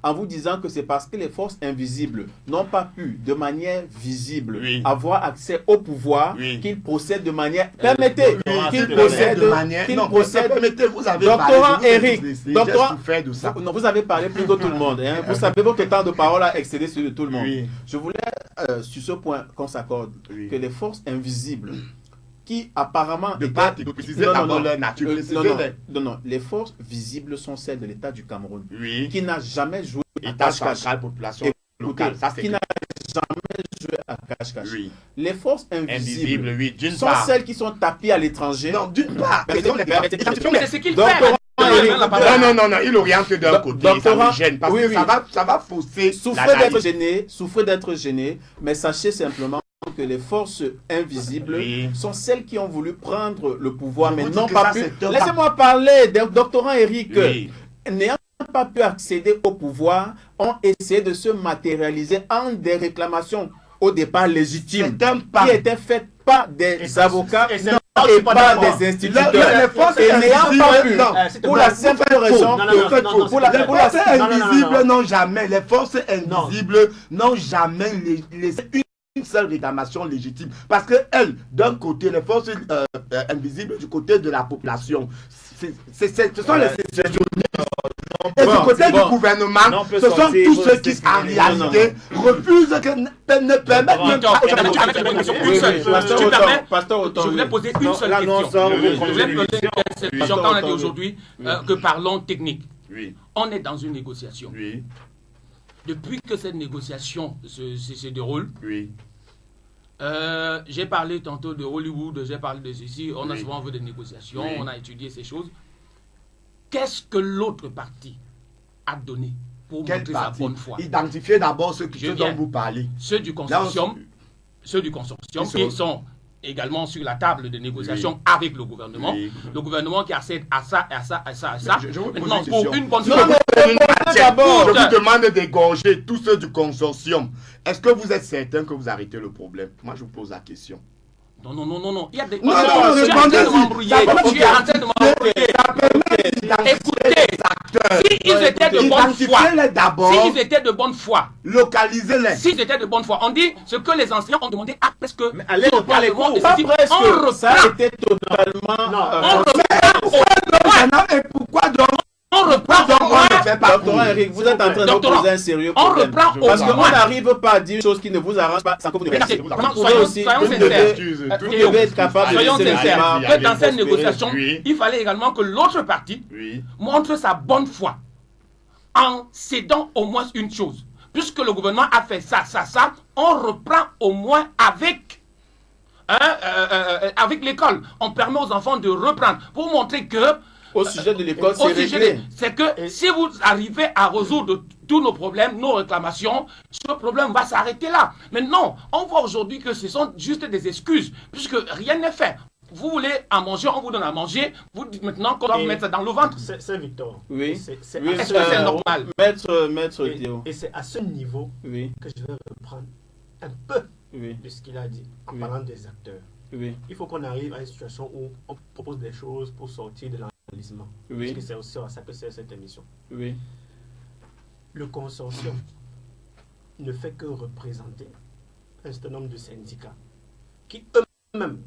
En vous disant que c'est parce que les forces invisibles n'ont pas pu de manière visible avoir accès au pouvoir qu'ils procèdent de manière... Permettez qu'ils procèdent de manière... Permettez, vous avez Doctorant Eric, vous avez parlé plus que tout le monde. Hein. Vous savez, votre temps de parole a excédé celui de tout le monde. Je voulais, sur ce point, qu'on s'accorde, que les forces invisibles qui apparemment... Non, les forces visibles sont celles de l'État du Cameroun, qui n'a jamais joué à cache-cache. Qui n'a jamais joué à cache-cache. Les forces invisibles sont celles qui sont tapées à l'étranger. Non, d'une part. Mais c'est ce qu'il fait. Non, il oriente d'un côté, ça me gêne, parce que ça va fausser. Souffrez d'être gêné, mais sachez simplement que les forces invisibles sont celles qui ont voulu prendre le pouvoir, mais n'ont pas pu. Laissez-moi parler, doctorant Eric. N'ayant pas pu accéder au pouvoir, ont essayé de se matérialiser en des réclamations au départ légitimes, qui étaient faites par des avocats et par des instituteurs. Et n'ayant pas pu, pour la simple raison que les forces invisibles n'ont jamais, n'ont jamais laissé une seule réclamation légitime. Parce que elles, d'un côté, les forces invisibles du côté de la population, ce sont les sécessionnistes. Et du côté du gouvernement, ce sont tous ceux qui, en réalité, refusent ne permettent Je voulais poser une seule question. Je voulais poser une seule question quand on a dit aujourd'hui que parlons technique. On est dans une négociation. Depuis que cette négociation se déroule, j'ai parlé tantôt de Hollywood, j'ai parlé de ceci, on a souvent vu des négociations, on a étudié ces choses. Qu'est-ce que l'autre partie a donné pour montrer sa bonne foi? Identifiez d'abord ceux dont vous parlez. Ceux du consortium, qui sont également sur la table de négociation avec le gouvernement. Le gouvernement qui accède à ça, à ça, à ça, à ça. Maintenant, pour une bonne foi. Je vous demande d'égorger tous ceux du consortium. Est-ce que vous êtes certain que vous arrêtez le problème? Moi, je vous pose la question. Non. Il y a des... Tu es en train de m'embrouiller. Écoutez, s'ils étaient de bonne foi, localisez-les. S'ils étaient de bonne foi, on dit ce que les anciens ont demandé à presque... Mais allez reprendre les cours. Ça a été totalement... Et pourquoi donc on reprend on ne fait pas cours? Eric, vous êtes en train de Doctorant, poser un sérieux on problème. reprend au Parce qu'on moins. n'arrive pas à dire des choses qui ne vous arrangent pas sans que vous ne Regardez, réagissez. vraiment, Vous devez aussi, soyons vous sincères. devez être capable de Soyons laisser les sincères. débats. Que dans cette négociation, Oui. il fallait également que l'autre partie Oui. montre sa bonne foi en cédant au moins une chose. Puisque le gouvernement a fait ça, on reprend au moins avec, avec l'école. On permet aux enfants de reprendre pour montrer que Au sujet de l'école, c'est réglé. c'est que si vous arrivez à résoudre tous nos problèmes, nos réclamations, ce problème va s'arrêter là. Mais non, on voit aujourd'hui que ce sont juste des excuses, puisque rien n'est fait. Vous voulez à manger, on vous donne à manger. Vous dites maintenant qu'on doit vous mettre ça dans le ventre. C'est Victor. Oui. Est-ce Oui, Est-ce que c'est normal? Maître Théo. Et c'est à ce niveau Oui, que je vais reprendre un peu oui, de ce qu'il a dit en Oui. parlant des acteurs. oui, Il faut qu'on arrive à une situation où on propose des choses pour sortir de l'enlisement. Oui. Parce que c'est aussi à ça que c'est cette émission. oui, Le consortium ne fait que représenter un certain nombre de syndicats qui eux-mêmes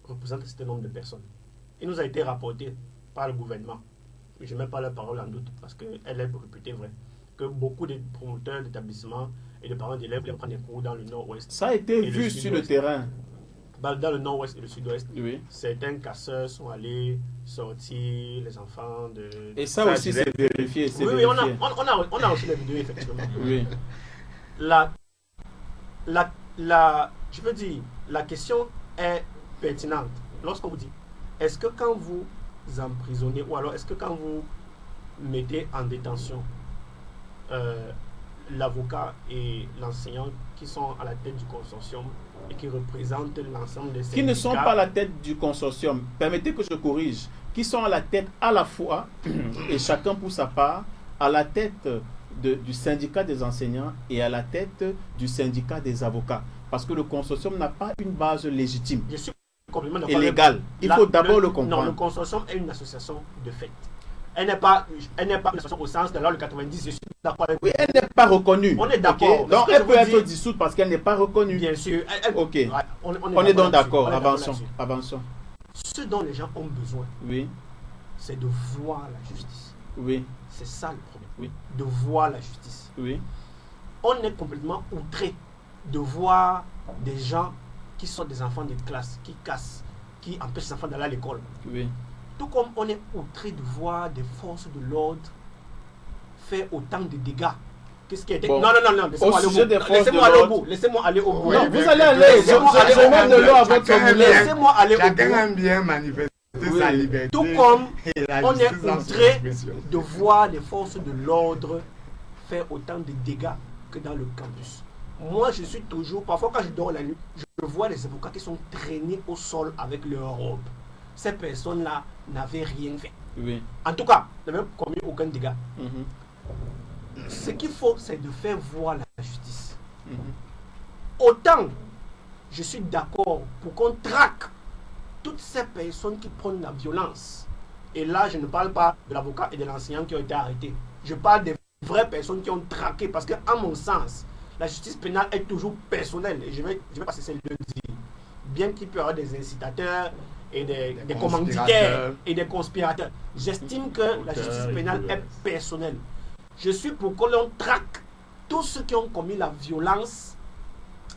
représentent un certain nombre de personnes. Il nous a été rapporté par le gouvernement, je ne mets pas la parole en doute parce qu'elle est réputée vraie, que beaucoup de promoteurs d'établissements et de parents d'élèves voulaient prendre des cours dans le nord-ouest. Ça a été Et vu sur le sud-ouest. terrain. Dans le nord-ouest et le sud-ouest, Oui. certains casseurs sont allés sortir les enfants de... Et ça Ça, aussi, je l'ai- c'est vérifié. C'est Oui, oui, vérifié. on a reçu les vidéos, effectivement. Oui, Je veux dire, la question est pertinente. Lorsqu'on vous dit, est-ce que quand vous emprisonnez, ou alors est-ce que quand vous mettez en détention l'avocat et l'enseignant qui sont à la tête du consortium et qui représentent l'ensemble des syndicats... qui ne sont pas à la tête du consortium, permettez que je corrige, qui sont à la tête à la fois, et chacun pour sa part, à la tête du syndicat des enseignants et à la tête du syndicat des avocats. Parce que le consortium n'a pas une base légitime Je suis complètement et d'accord. légale. Il faut d'abord le comprendre. Non, le consortium est une association de fait. Elle n'est pas une association au sens de la loi de 90, je suis d'accord avec vous. Oui, elle n'est pas reconnue. On est d'accord. Ok. Donc, Ce que elle je peut vous être dis- dissoute parce qu'elle n'est pas reconnue. Bien sûr. Ok. Ouais, On est donc d'accord. là-dessus. On est Avançons. là-dessus. Avançons. Ce dont les gens ont besoin, Oui, c'est de voir la justice. oui, C'est ça le problème. Oui. De voir la justice. oui, On est complètement outré de voir des gens qui sont des enfants de classe, qui cassent, qui empêchent les enfants d'aller à l'école. oui. Tout comme on est outré de voir des forces de l'ordre faire autant de dégâts. Qu'est-ce qui a été... Bon. Non, laissez-moi aller au sujet bout. des forces Laissez-moi de aller au l'ordre- bout. Laissez-moi aller au bout. Oui, Non, mais vous allez que- aller. Je Laissez-moi aller au mets de bout. l'eau à votre Chacun moulin. Laissez-moi aller au Chacun bout. aime bien manifester Oui. sa liberté. Tout comme et la on est justice dans son outré expression. de voir les forces de l'ordre faire autant de dégâts que dans le campus. Moi, je suis toujours, parfois quand je dors la nuit, je vois les avocats qui sont traînés au sol avec leur robe. Ces personnes-là n'avaient rien fait. Oui. En tout cas, n'avaient commis aucun dégât. Mhm. Ce qu'il faut, c'est de faire voir la justice. Mhm. Autant, je suis d'accord pour qu'on traque toutes ces personnes qui prennent la violence. Et là, je ne parle pas de l'avocat et de l'enseignant qui ont été arrêtés. Je parle des vraies personnes qui ont traqué. Parce que, à mon sens, la justice pénale est toujours personnelle. Et je vais pas cesser de le dire. Bien qu'il peut y avoir des incitateurs et des commanditaires et des conspirateurs. J'estime que la justice pénale est personnelle. Je suis pour que l'on traque tous ceux qui ont commis la violence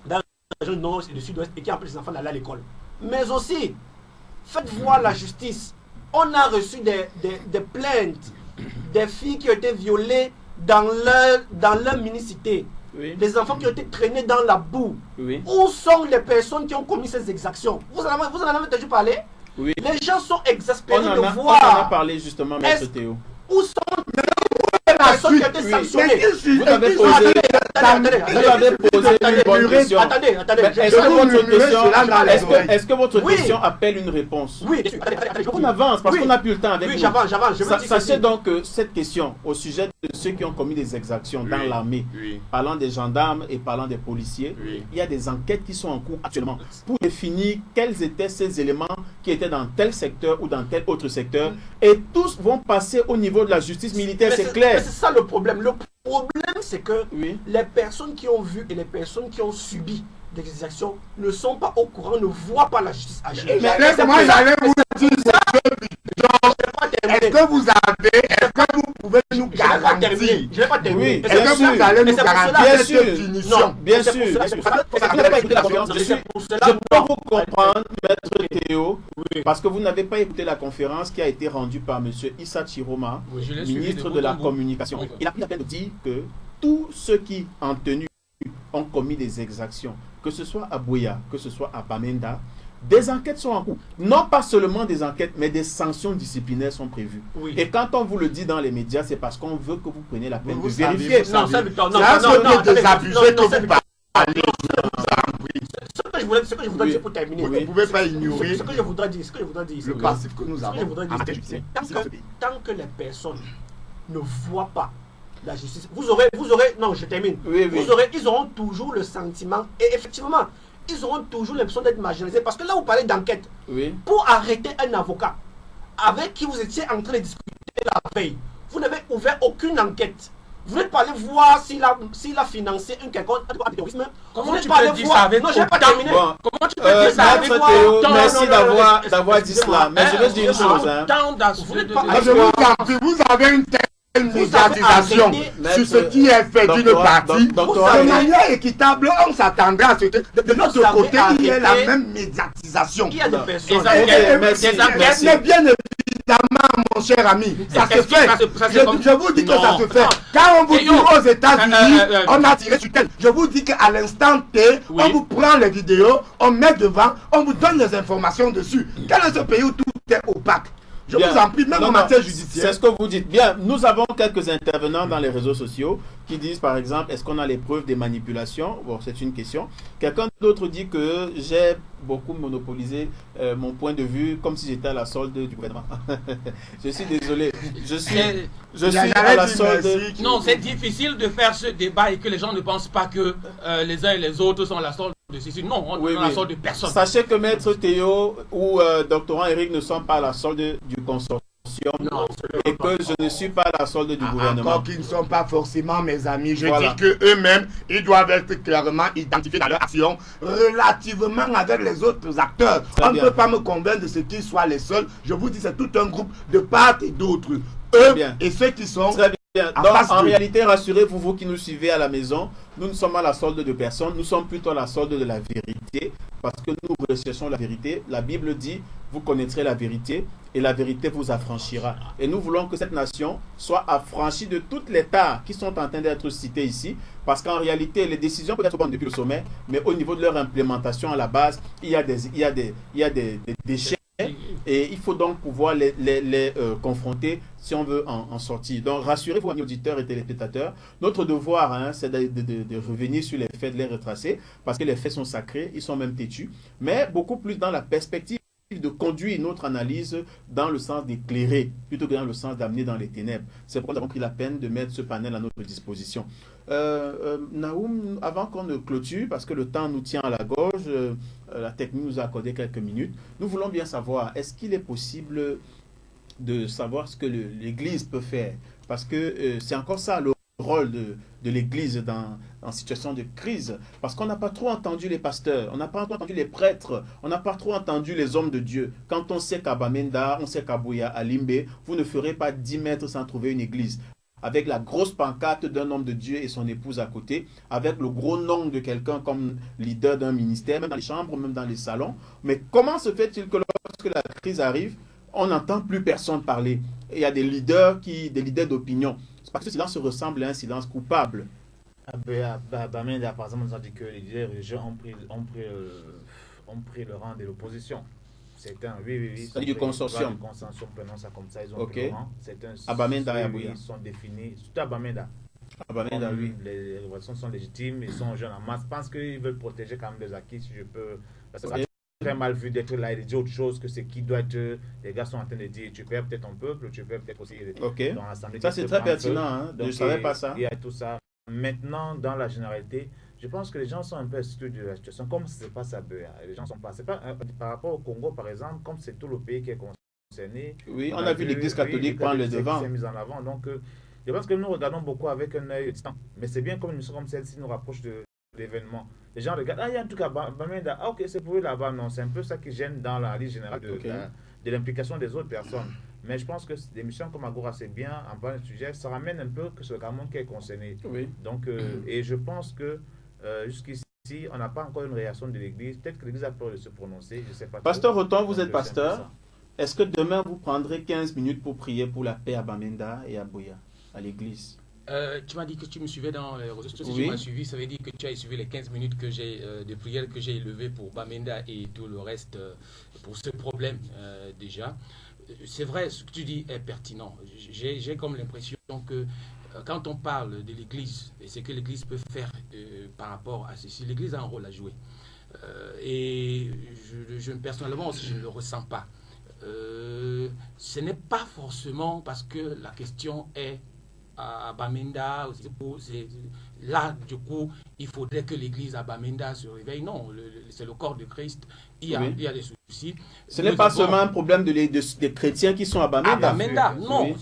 dans la région du nord et du sud-ouest et qui empêchent les enfants d'aller à l'école. Mais aussi, faites voir la justice. On a reçu des plaintes des filles qui ont été violées dans leur minicité. Oui. Les enfants qui ont été traînés dans la boue. Oui. Où sont les personnes qui ont commis ces exactions? Vous en avez déjà parlé? Oui. Les gens sont On exaspérés en de a voir. parlé justement, Maître Est-ce- Théo. Où sont les personnes qui ont été Oui. sanctionnées? Vous avez posé, vous avez posé une bonne question. Attendez. Mais je- est-ce que votre murmurer question, cela dans les oreilles. est-ce que votre Oui. question appelle une réponse? Oui, attendez, je vous On dis. avance parce Oui. qu'on n'a plus le temps avec Oui, nous. j'avance. Je veux dire Sachez ceci. donc que cette question au sujet de ceux qui ont commis des exactions dans Oui. l'armée, Oui. parlant des gendarmes et parlant des policiers, Oui. il y a des enquêtes qui sont en cours actuellement pour définir quels étaient ces éléments qui étaient dans tel secteur ou dans tel autre secteur. Et tous vont passer au niveau de la justice militaire, c'est Mais clair. c'est ça le problème. Le problème, c'est que Oui. les personnes qui ont vu et les personnes qui ont subi des exactions ne sont pas au courant, ne voient pas la justice agir. Laissez-moi, j'allais vous dire, Je vais pas terminer. est-ce que vous pouvez nous garantir? Je n'ai pas terminé. Oui, Est-ce que vous allez nous garantir cette punition? Non, Bien sûr. Vous n'avez pas écouté la conférence. Je peux vous comprendre, Maître Théo, parce que vous n'avez pas écouté la conférence qui a été rendue par M. Issa Chiroma, Oui, je l'ai suivi ministre de de la bout en bout. Communication. Oui. Il a pris la peine de dire que tous ceux qui, en tenue, ont commis des exactions, que ce soit à Buea, que ce soit à Bamenda, des enquêtes sont en cours. Non pas seulement des enquêtes, mais des sanctions disciplinaires sont prévues. Oui. Et quand on vous le dit dans les médias, c'est parce qu'on veut que vous preniez la peine Vous de savez, vérifier. vous Non, savez. ça, Victor, non, C'est un non, peu non, désabusé non, que non, vous c'est- parlez. Ce que je voudrais dire pour terminer. Oui. Vous ne pouvez pas ignorer Ce que je voudrais dire, le passif que nous Ce que je avons voudrais en dire, matière c'est judiciaire. tant que les personnes ne voient pas la justice, non, je termine. Oui, oui. Ils auront toujours le sentiment, et effectivement, ils auront toujours l'impression d'être marginalisés. Parce que là, vous parlez d'enquête. Oui. Pour arrêter un avocat avec qui vous étiez en train de discuter la veille, vous n'avez ouvert aucune enquête. Vous n'êtes pas allé voir s'il a financé un quelconque terrorisme. Comment Vous n'êtes tu pas peux allé dire voir. ça avec Non, j'ai pas autant- terminé. Bon, Comment tu peux dire ça avec Maître Théo, autant- merci non, d'avoir dit cela. Mais je veux dire une chose. Hein. autant Vous n'êtes de- pas- de- Ah, je vous en prie, vous avez une telle médiatisation arrêté, sur ce qui est fait d'une docteur- partie. docteur- De manière équitable, on s'attendrait à ce que de notre Vous avez côté, il y ait la arrêté- même médiatisation. Il y a des Non. personnes. Des enquêtes, merci, des enquêtes. merci. Mais bien évidemment, mon cher ami, ça se Est-ce que fait. ça se comme- Je vous dis que Non. ça se fait. Non. Quand on vous Et dit yo, aux États-Unis, on a tiré sur tel. Je vous dis qu'à l'instant T, Oui. on vous prend les vidéos, on met devant, on vous donne les informations dessus. Quel est ce pays où tout est opaque? Je Bien. vous en prie, même Non, en non, matière c'est judiciaire. ce que vous dites. Bien, nous avons quelques intervenants dans les réseaux sociaux qui disent, par exemple, est-ce qu'on a les preuves des manipulations? Bon, c'est une question. Quelqu'un d'autre dit que j'ai beaucoup monopolisé mon point de vue comme si j'étais à la solde du gouvernement. Je suis désolé. Je suis à la solde. Non, c'est difficile de faire ce débat et que les gens ne pensent pas que les uns et les autres sont la sorte de ceci. Non, on Oui, est la oui. sorte de personne. Sachez que Maître Théo ou Doctorant Eric ne sont pas à la solde du consortium Non, et que je ne suis pas à la solde du gouvernement. Encore qu'ils ne sont pas forcément mes amis. Je Voilà. dis que eux-mêmes, ils doivent être clairement identifiés dans leur action relativement avec les autres acteurs. Très On ne bien. peut pas me convaincre de ce qu'ils soient les seuls. Je vous dis, c'est tout un groupe de part et d'autre. Eux bien. et ceux qui sont Très bien. en Donc, face en d'eux. réalité, rassurez-vous, vous qui nous suivez à la maison, nous ne sommes pas à la solde de personne, nous sommes plutôt à la solde de la vérité, parce que nous recherchons la vérité. La Bible dit, vous connaîtrez la vérité, et la vérité vous affranchira. Et nous voulons que cette nation soit affranchie de toutes les tares qui sont en train d'être citées ici, parce qu'en réalité, les décisions peuvent être bonnes depuis le sommet, mais au niveau de leur implémentation à la base, il y a des déchets. Et il faut donc pouvoir les confronter si on veut en sortir. Donc rassurez-vous, amis auditeurs et téléspectateurs, notre devoir, hein, c'est de revenir sur les faits, de les retracer, parce que les faits sont sacrés, ils sont même têtus, mais beaucoup plus dans la perspective de conduire notre analyse dans le sens d'éclairer, plutôt que dans le sens d'amener dans les ténèbres. C'est pourquoi nous avons pris la peine de mettre ce panel à notre disposition. Naoum, avant qu'on ne clôture, parce que le temps nous tient à la gorge, la technique nous a accordé quelques minutes, nous voulons bien savoir, est-ce qu'il est possible de savoir ce que l'Église peut faire? Parce que c'est encore ça le rôle de l'Église en situation de crise, parce qu'on n'a pas trop entendu les pasteurs, on n'a pas trop entendu les prêtres, on n'a pas trop entendu les hommes de Dieu. Quand on sait qu'à Bamenda, on sait qu'à Buea, à Limbe, vous ne ferez pas 10 mètres sans trouver une église, avec la grosse pancarte d'un homme de Dieu et son épouse à côté, avec le gros nom de quelqu'un comme leader d'un ministère, même dans les chambres, même dans les salons. Mais comment se fait-il que lorsque la crise arrive, on n'entend plus personne parler? Il y a des leaders d'opinion. C'est parce que ce silence se ressemble à un silence coupable. Bamenda, par exemple, nous a dit que les leaders religieux ont pris le rang de l'opposition. Certains, oui. C'est du consortium. Du consortium, prenons ça comme ça, ils ont Ok. pris le rang. Certains, À Bamenda et à oui, Buea. ils sont définis, surtout à Bamenda. Ah, Bamenda, oui. Les révélations sont légitimes, ils sont jeunes en masse. Je pense qu'ils veulent protéger quand même les acquis, si je peux. Parce que Ok. c'est très mal vu d'être là et de dire autre chose que ce qui doit être. Les gars sont en train de dire tu perds peut-être ton peuple, tu perds peut-être aussi Ok. ton assemblée. Ça, c'est très pertinent, hein. Je ne savais pas ça. Il y a tout ça. Maintenant, dans la généralité, je pense que les gens sont un peu exclus de la situation, comme ça se passe à Buea. Les gens sont pas. C'est pas par rapport au Congo, par exemple, comme c'est tout le pays qui est concerné. Oui, on a vu l'Église catholique prendre le devant. Mise en avant. Donc, je pense que nous regardons beaucoup avec un œil distant. Mais c'est bien comme une mission comme celle-ci nous rapproche de l'événement. Les gens regardent, il y a en tout cas Bamenda, ok, c'est pour eux là-bas. Non, c'est un peu ça qui gêne dans la liste générale de l'implication des autres personnes. Mais je pense que des émissions comme Agora, c'est bien, en parlant de sujet, ça ramène un peu que c'est le Cameroun qui est concerné. Oui. Donc, et je pense que jusqu'ici, on n'a pas encore une réaction de l'Église. Peut-être que l'Église a peur de se prononcer, je ne sais pas. Pasteur Roton, vous Donc, êtes pasteur. Est-ce que demain, vous prendrez 15 minutes pour prier pour la paix à Bamenda et à Buea, à l'église? Tu m'as dit que tu me suivais dans les réseaux sociaux. Si Oui. tu m'as suivi, ça veut dire que tu as suivi les 15 minutes que de prière que j'ai élevées pour Bamenda et tout le reste pour ce problème déjà. C'est vrai, ce que tu dis est pertinent. J'ai comme l'impression que quand on parle de l'Église et ce que l'Église peut faire par rapport à ceci, l'Église a un rôle à jouer. Et personnellement aussi, je ne le ressens pas. Ce n'est pas forcément parce que la question est à Bamenda, là du coup il faudrait que l'église à Bamenda se réveille. Non, c'est le corps de Christ, il y a des soucis. Ce n'est pas seulement un problème des chrétiens qui sont à Bamenda. À Bamenda, non, Oui.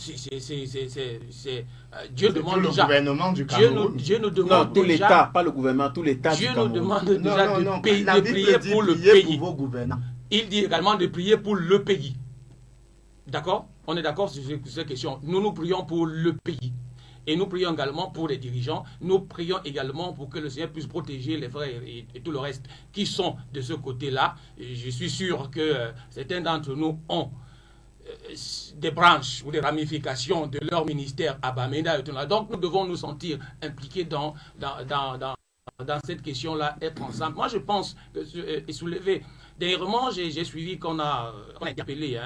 Dieu demande le déjà. gouvernement du Cameroun. Dieu nous Non, demande tout déjà. l'État, pas le gouvernement, tout l'État du Dieu nous Cameroun. demande déjà Non, de prier pour le pays. Pour vos gouvernants. Il dit également de prier pour le pays. D'accord? On est d'accord sur cette question. Nous prions pour le pays. Et nous prions également pour les dirigeants. Nous prions également pour que le Seigneur puisse protéger les frères et tout le reste qui sont de ce côté-là. Je suis sûr que certains d'entre nous ont des branches ou des ramifications de leur ministère à Bamenda et tout là. Donc nous devons nous sentir impliqués dans cette question-là, être ensemble. Moi je pense que et soulever. Dernièrement, j'ai suivi qu'on a interpellé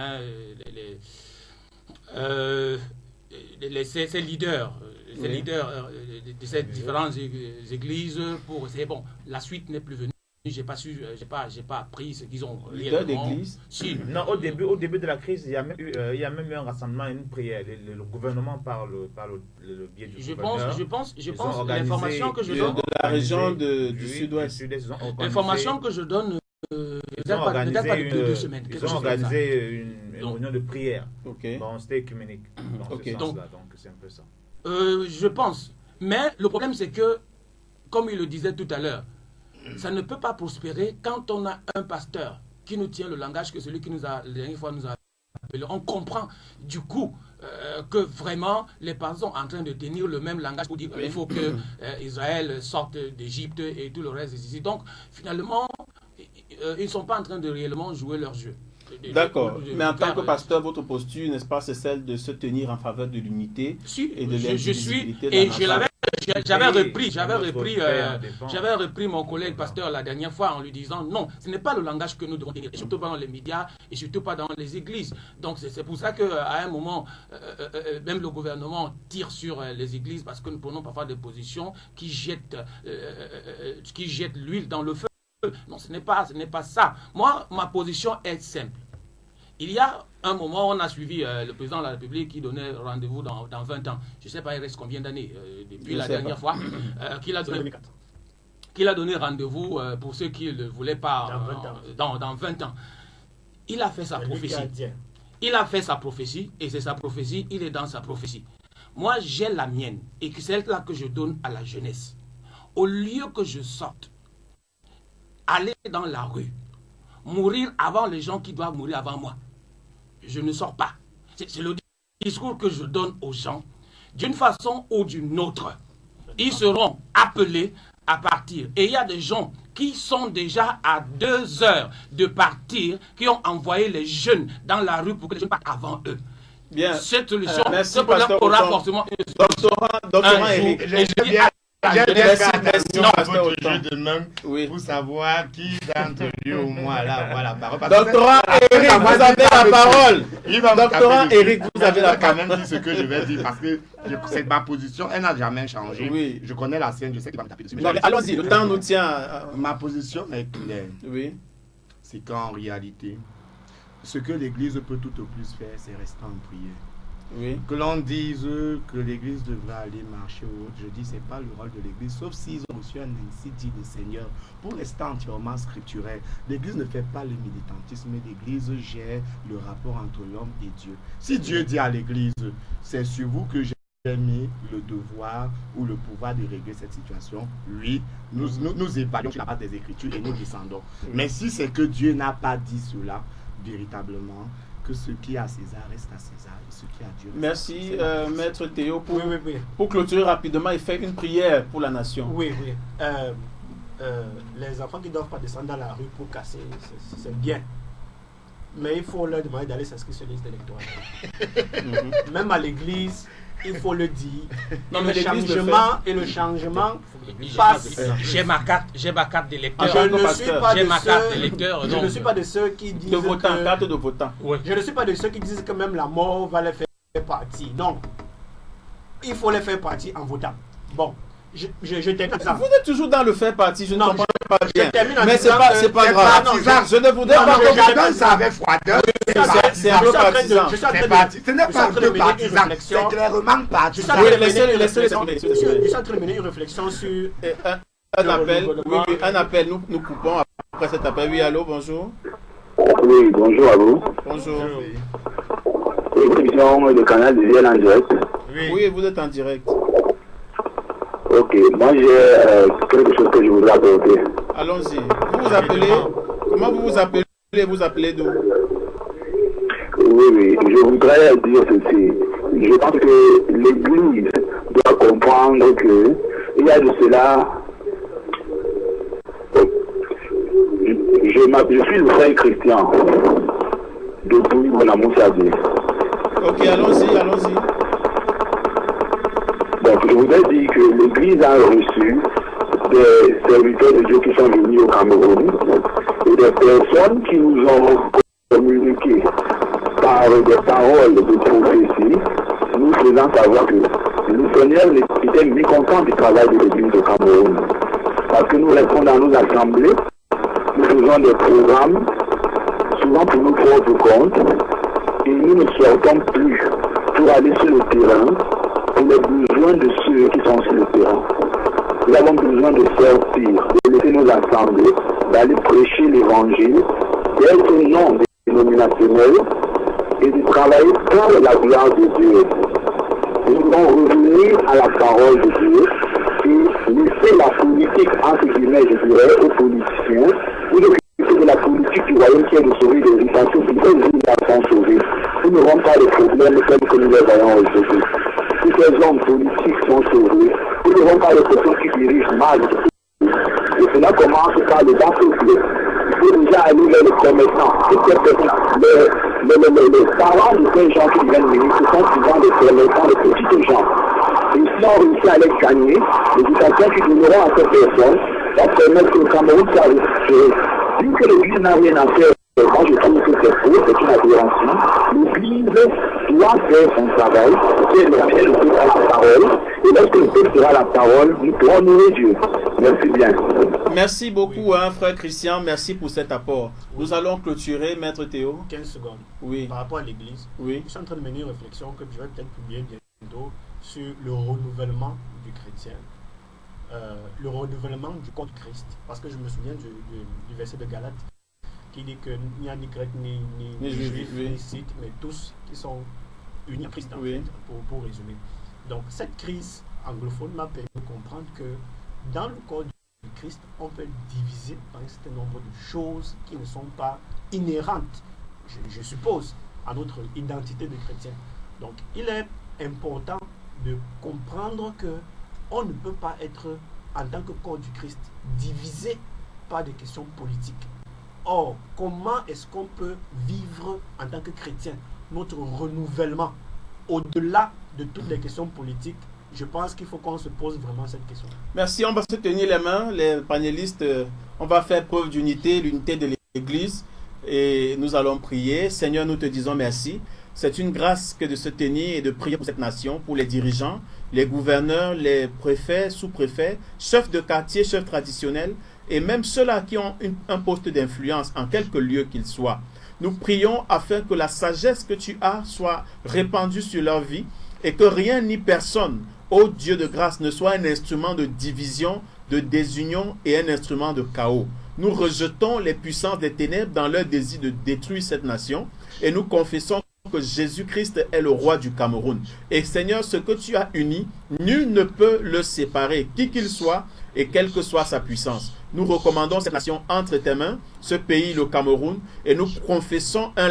ces leaders de ces différentes églises pour essayer. Bon, la suite n'est plus venue. J'ai pas appris ce qu'ils ont Leader d'église. Si. Non, au début de la crise, il y a même eu un rassemblement, une prière. Le gouvernement par le biais du gouverneur. Je pense l'information que je donne De la région du sud-ouest. L'information que je donne ils ont organisé pas de 2 semaines. Ils ont organisé une réunion de prière. Ok. Bon, c'était écuménique. Ok. Donc c'est un peu ça. Je pense. Mais le problème, c'est que, comme il le disait tout à l'heure, ça ne peut pas prospérer quand on a un pasteur qui nous tient le langage que celui qui la dernière fois nous a appelé. On comprend du coup que vraiment les pasteurs sont en train de tenir le même langage pour dire qu'il faut que Israël sorte d'Égypte et tout le reste ici. Donc finalement, ils ne sont pas en train de réellement jouer leur jeu. D'accord. Mais en tant que pasteur, votre posture, n'est-ce pas, c'est celle de se tenir en faveur de l'unité et de l'indivisibilité de la nation. J'avais repris mon collègue pasteur la dernière fois en lui disant non, ce n'est pas le langage que nous devons tenir, surtout pas dans les médias et surtout pas dans les églises. Donc c'est pour ça qu'à un moment, même le gouvernement tire sur les églises parce que nous prenons parfois des positions qui jettent l'huile dans le feu. Non, ce n'est pas ça. Moi, ma position est simple. Il y a un moment, on a suivi le président de la République qui donnait rendez-vous dans 20 ans. Je ne sais pas, il reste combien d'années depuis la dernière fois qu'il a donné rendez-vous pour ceux qui ne voulaient pas dans 20 ans. Il a fait sa prophétie. Il a fait sa prophétie et c'est sa prophétie, il est dans sa prophétie. Moi, j'ai la mienne et c'est celle-là que je donne à la jeunesse. Au lieu que je sorte, aller dans la rue, mourir avant les gens qui doivent mourir avant moi. Je ne sors pas. C'est le discours que je donne aux gens. D'une façon ou d'une autre, ils seront appelés à partir. Et il y a des gens qui sont déjà à 2 heures de partir, qui ont envoyé les jeunes dans la rue pour que les jeunes partent avant eux. Bien. Cette solution, merci, ce problème aura forcément une solution. Doctorant Eric. J'ai bien merci, votre jeu de main pour savoir qui d'entre eux au moins là, voilà. Doctorant Eric, vous avez la parole. Doctorant Eric, vous avez la parole. quand même dit ce que je vais dire parce que c'est ma position, elle n'a jamais changé. Oui. Je connais la sienne, je sais qu'il va me taper dessus. Allons-y, le temps nous tient. Ma position est claire. Oui. C'est qu'en réalité, ce que l'Église peut tout au plus faire, c'est rester en prière. Oui. Que l'on dise que l'Église devrait aller marcher ou autre, je dis c'est pas le rôle de l'Église, sauf s'ils ont reçu un ainsi dit du Seigneur pour rester entièrement scripturel. L'Église ne fait pas le militantisme, mais l'Église gère le rapport entre l'homme et Dieu. Si Dieu dit à l'Église, c'est sur vous que j'ai mis le devoir ou le pouvoir de régler cette situation, oui, nous évaluons sur la base des Écritures et nous descendons. Mais si c'est que Dieu n'a pas dit cela, véritablement, que ce qui est à César reste à César et ce qui est à Dieu. Merci, Maître Théo, Oui. pour clôturer rapidement et faire une prière pour la nation. Oui. Les enfants qui ne doivent pas descendre dans la rue pour casser, c'est bien. Mais il faut leur demander d'aller s'inscrire sur la liste électorale. Même à l'église, il faut le dire. Non, et, mais le changement L'église, passe. j'ai ma carte d'électeur. Je ne suis pas J'ai de ma carte ceux- d'électeur. je ne suis pas de ceux qui disent De votant, que... carte de votant. Oui. Je ne suis pas de ceux qui disent que même la mort va les faire partir. Non. Il faut les faire partir en votant. Bon, je termine ça. Vous êtes toujours dans le faire partie, je ne Non, comprends pas bien. termine en Mais disant c'est que pas c'est grave. pas- non, Je ne voudrais non, pas non, que je- J'adore ça avec froideur. c'est un peu partisan. Je suis en train C'est de- parti. Ce n'est je suis en pas train de que mener une partisan, réflexion. c'est clairement Je suis partisan. en train de Oui, mener laissez-le, une laissez-le réflexion- parler. je suis en train de mener une réflexion sur... Et un appel, oui, un appel, nous coupons après cet appel. Oui, allô, bonjour. Oui, bonjour à vous. Bonjour. Émission de canal de Vienne en direct. Oui, vous êtes en direct. Ok, moi j'ai quelque chose que je voudrais apporter. Allons-y. Vous vous appelez, comment vous vous appelez? Vous appelez d'où? Oui, je voudrais dire ceci. Je pense que l'Église doit comprendre que il y a de cela. Je suis le frère Christian depuis mon amour service. Ok, allons-y. Donc je voudrais dire que l'Église a reçu des serviteurs de Dieu qui sont venus au Cameroun et des personnes qui nous ont communiqué par des paroles de prophétie, nous faisant savoir que le Seigneur était mécontent du travail de l'Église au Cameroun. Parce que nous restons dans nos assemblées, nous faisons des programmes, souvent pour nos propres comptes, et nous ne sortons plus pour aller sur le terrain, pour les besoins de ceux qui sont sur le terrain. Nous avons besoin de sortir, de laisser nos assemblées, d'aller prêcher l'évangile, d'être non dénominationnel et de travailler pour la gloire de Dieu. Nous devons revenir à la parole de Dieu et laisser la politique, entre guillemets, je dirais, aux politiciens, ou de la politique du royaume qui est de sauver les riches, parce que si les riches sont sauvés, nous n'aurons pas de problème tels que nous les voyons aujourd'hui. Si ces hommes politiques sont sauvés, nous n'aurons pas de personnes qui dirigent mal. Et cela commence par le bas peuple. Il faut déjà aller vers les commerçants. Toutes ces personnes, les parents de ces gens qui viennent venir, ce sont souvent des commerçants, des petits gens. Et si on réussit à les gagner, l'éducation qu'ils donneront à ces personnes va permettre que le Cameroun soit récupéré. Vu que l'Église n'a rien à faire, moi je trouve que c'est faux, c'est une aberration. L'Église doit faire son travail, c'est le peuple à la parole, et lorsque le peuple sera la parole, nous pourrons honorer Dieu. Merci bien. Merci beaucoup, frère Christian, merci pour cet apport. Nous allons clôturer, Maître Théo. 15 secondes. Oui. Par rapport à l'église, Oui. je suis en train de mener une réflexion que je vais peut-être publier bientôt sur le renouvellement du chrétien. Le renouvellement du corps de Christ. Parce que je me souviens du verset de Galates qui dit qu'il n'y a ni grec ni juif, oui. ni scythe, mais tous qui sont unis en Christ, en Oui. fait, pour résumer. Donc cette crise anglophone m'a permis de comprendre que dans le corps du Christ, on peut diviser par un certain nombre de choses qui ne sont pas inhérentes, je suppose, à notre identité de chrétien. Donc il est important de comprendre que on ne peut pas être, en tant que corps du Christ, divisé par des questions politiques. Or, comment est-ce qu'on peut vivre en tant que chrétien notre renouvellement au-delà de toutes les questions politiques? Je pense qu'il faut qu'on se pose vraiment cette question. Merci, on va se tenir les mains, les panélistes, on va faire preuve d'unité, l'unité de l'Église, et nous allons prier. Seigneur, nous te disons merci. C'est une grâce que de se tenir et de prier pour cette nation, pour les dirigeants, les gouverneurs, les préfets, sous-préfets, chefs de quartier, chefs traditionnels, et même ceux-là qui ont un poste d'influence en quelque lieu qu'ils soient. Nous prions afin que la sagesse que tu as soit répandue sur leur vie et que rien ni personne, ô Dieu de grâce, ne soit un instrument de division, de désunion et un instrument de chaos. Nous rejetons les puissances des ténèbres dans leur désir de détruire cette nation et nous confessons que Jésus-Christ est le roi du Cameroun. Et Seigneur, ce que tu as uni, nul ne peut le séparer, qui qu'il soit et quelle que soit sa puissance. Nous recommandons cette nation entre tes mains, ce pays, le Cameroun, et nous confessons un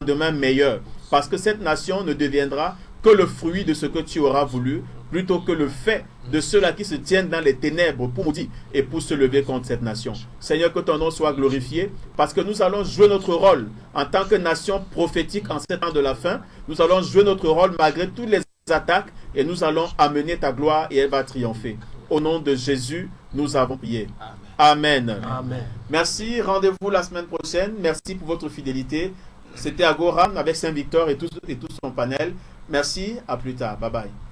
lendemain meilleur. Parce que cette nation ne deviendra que le fruit de ce que tu auras voulu, plutôt que le fait de ceux-là qui se tiennent dans les ténèbres pour maudire et pour se lever contre cette nation. Seigneur, que ton nom soit glorifié, parce que nous allons jouer notre rôle en tant que nation prophétique en ces temps de la fin. Nous allons jouer notre rôle malgré toutes les attaques et nous allons amener ta gloire et elle va triompher. Au nom de Jésus, nous avons prié. Amen. Amen. Merci, rendez-vous la semaine prochaine. Merci pour votre fidélité. C'était Agora avec Saint-Victor et tout son panel. Merci, à plus tard. Bye bye.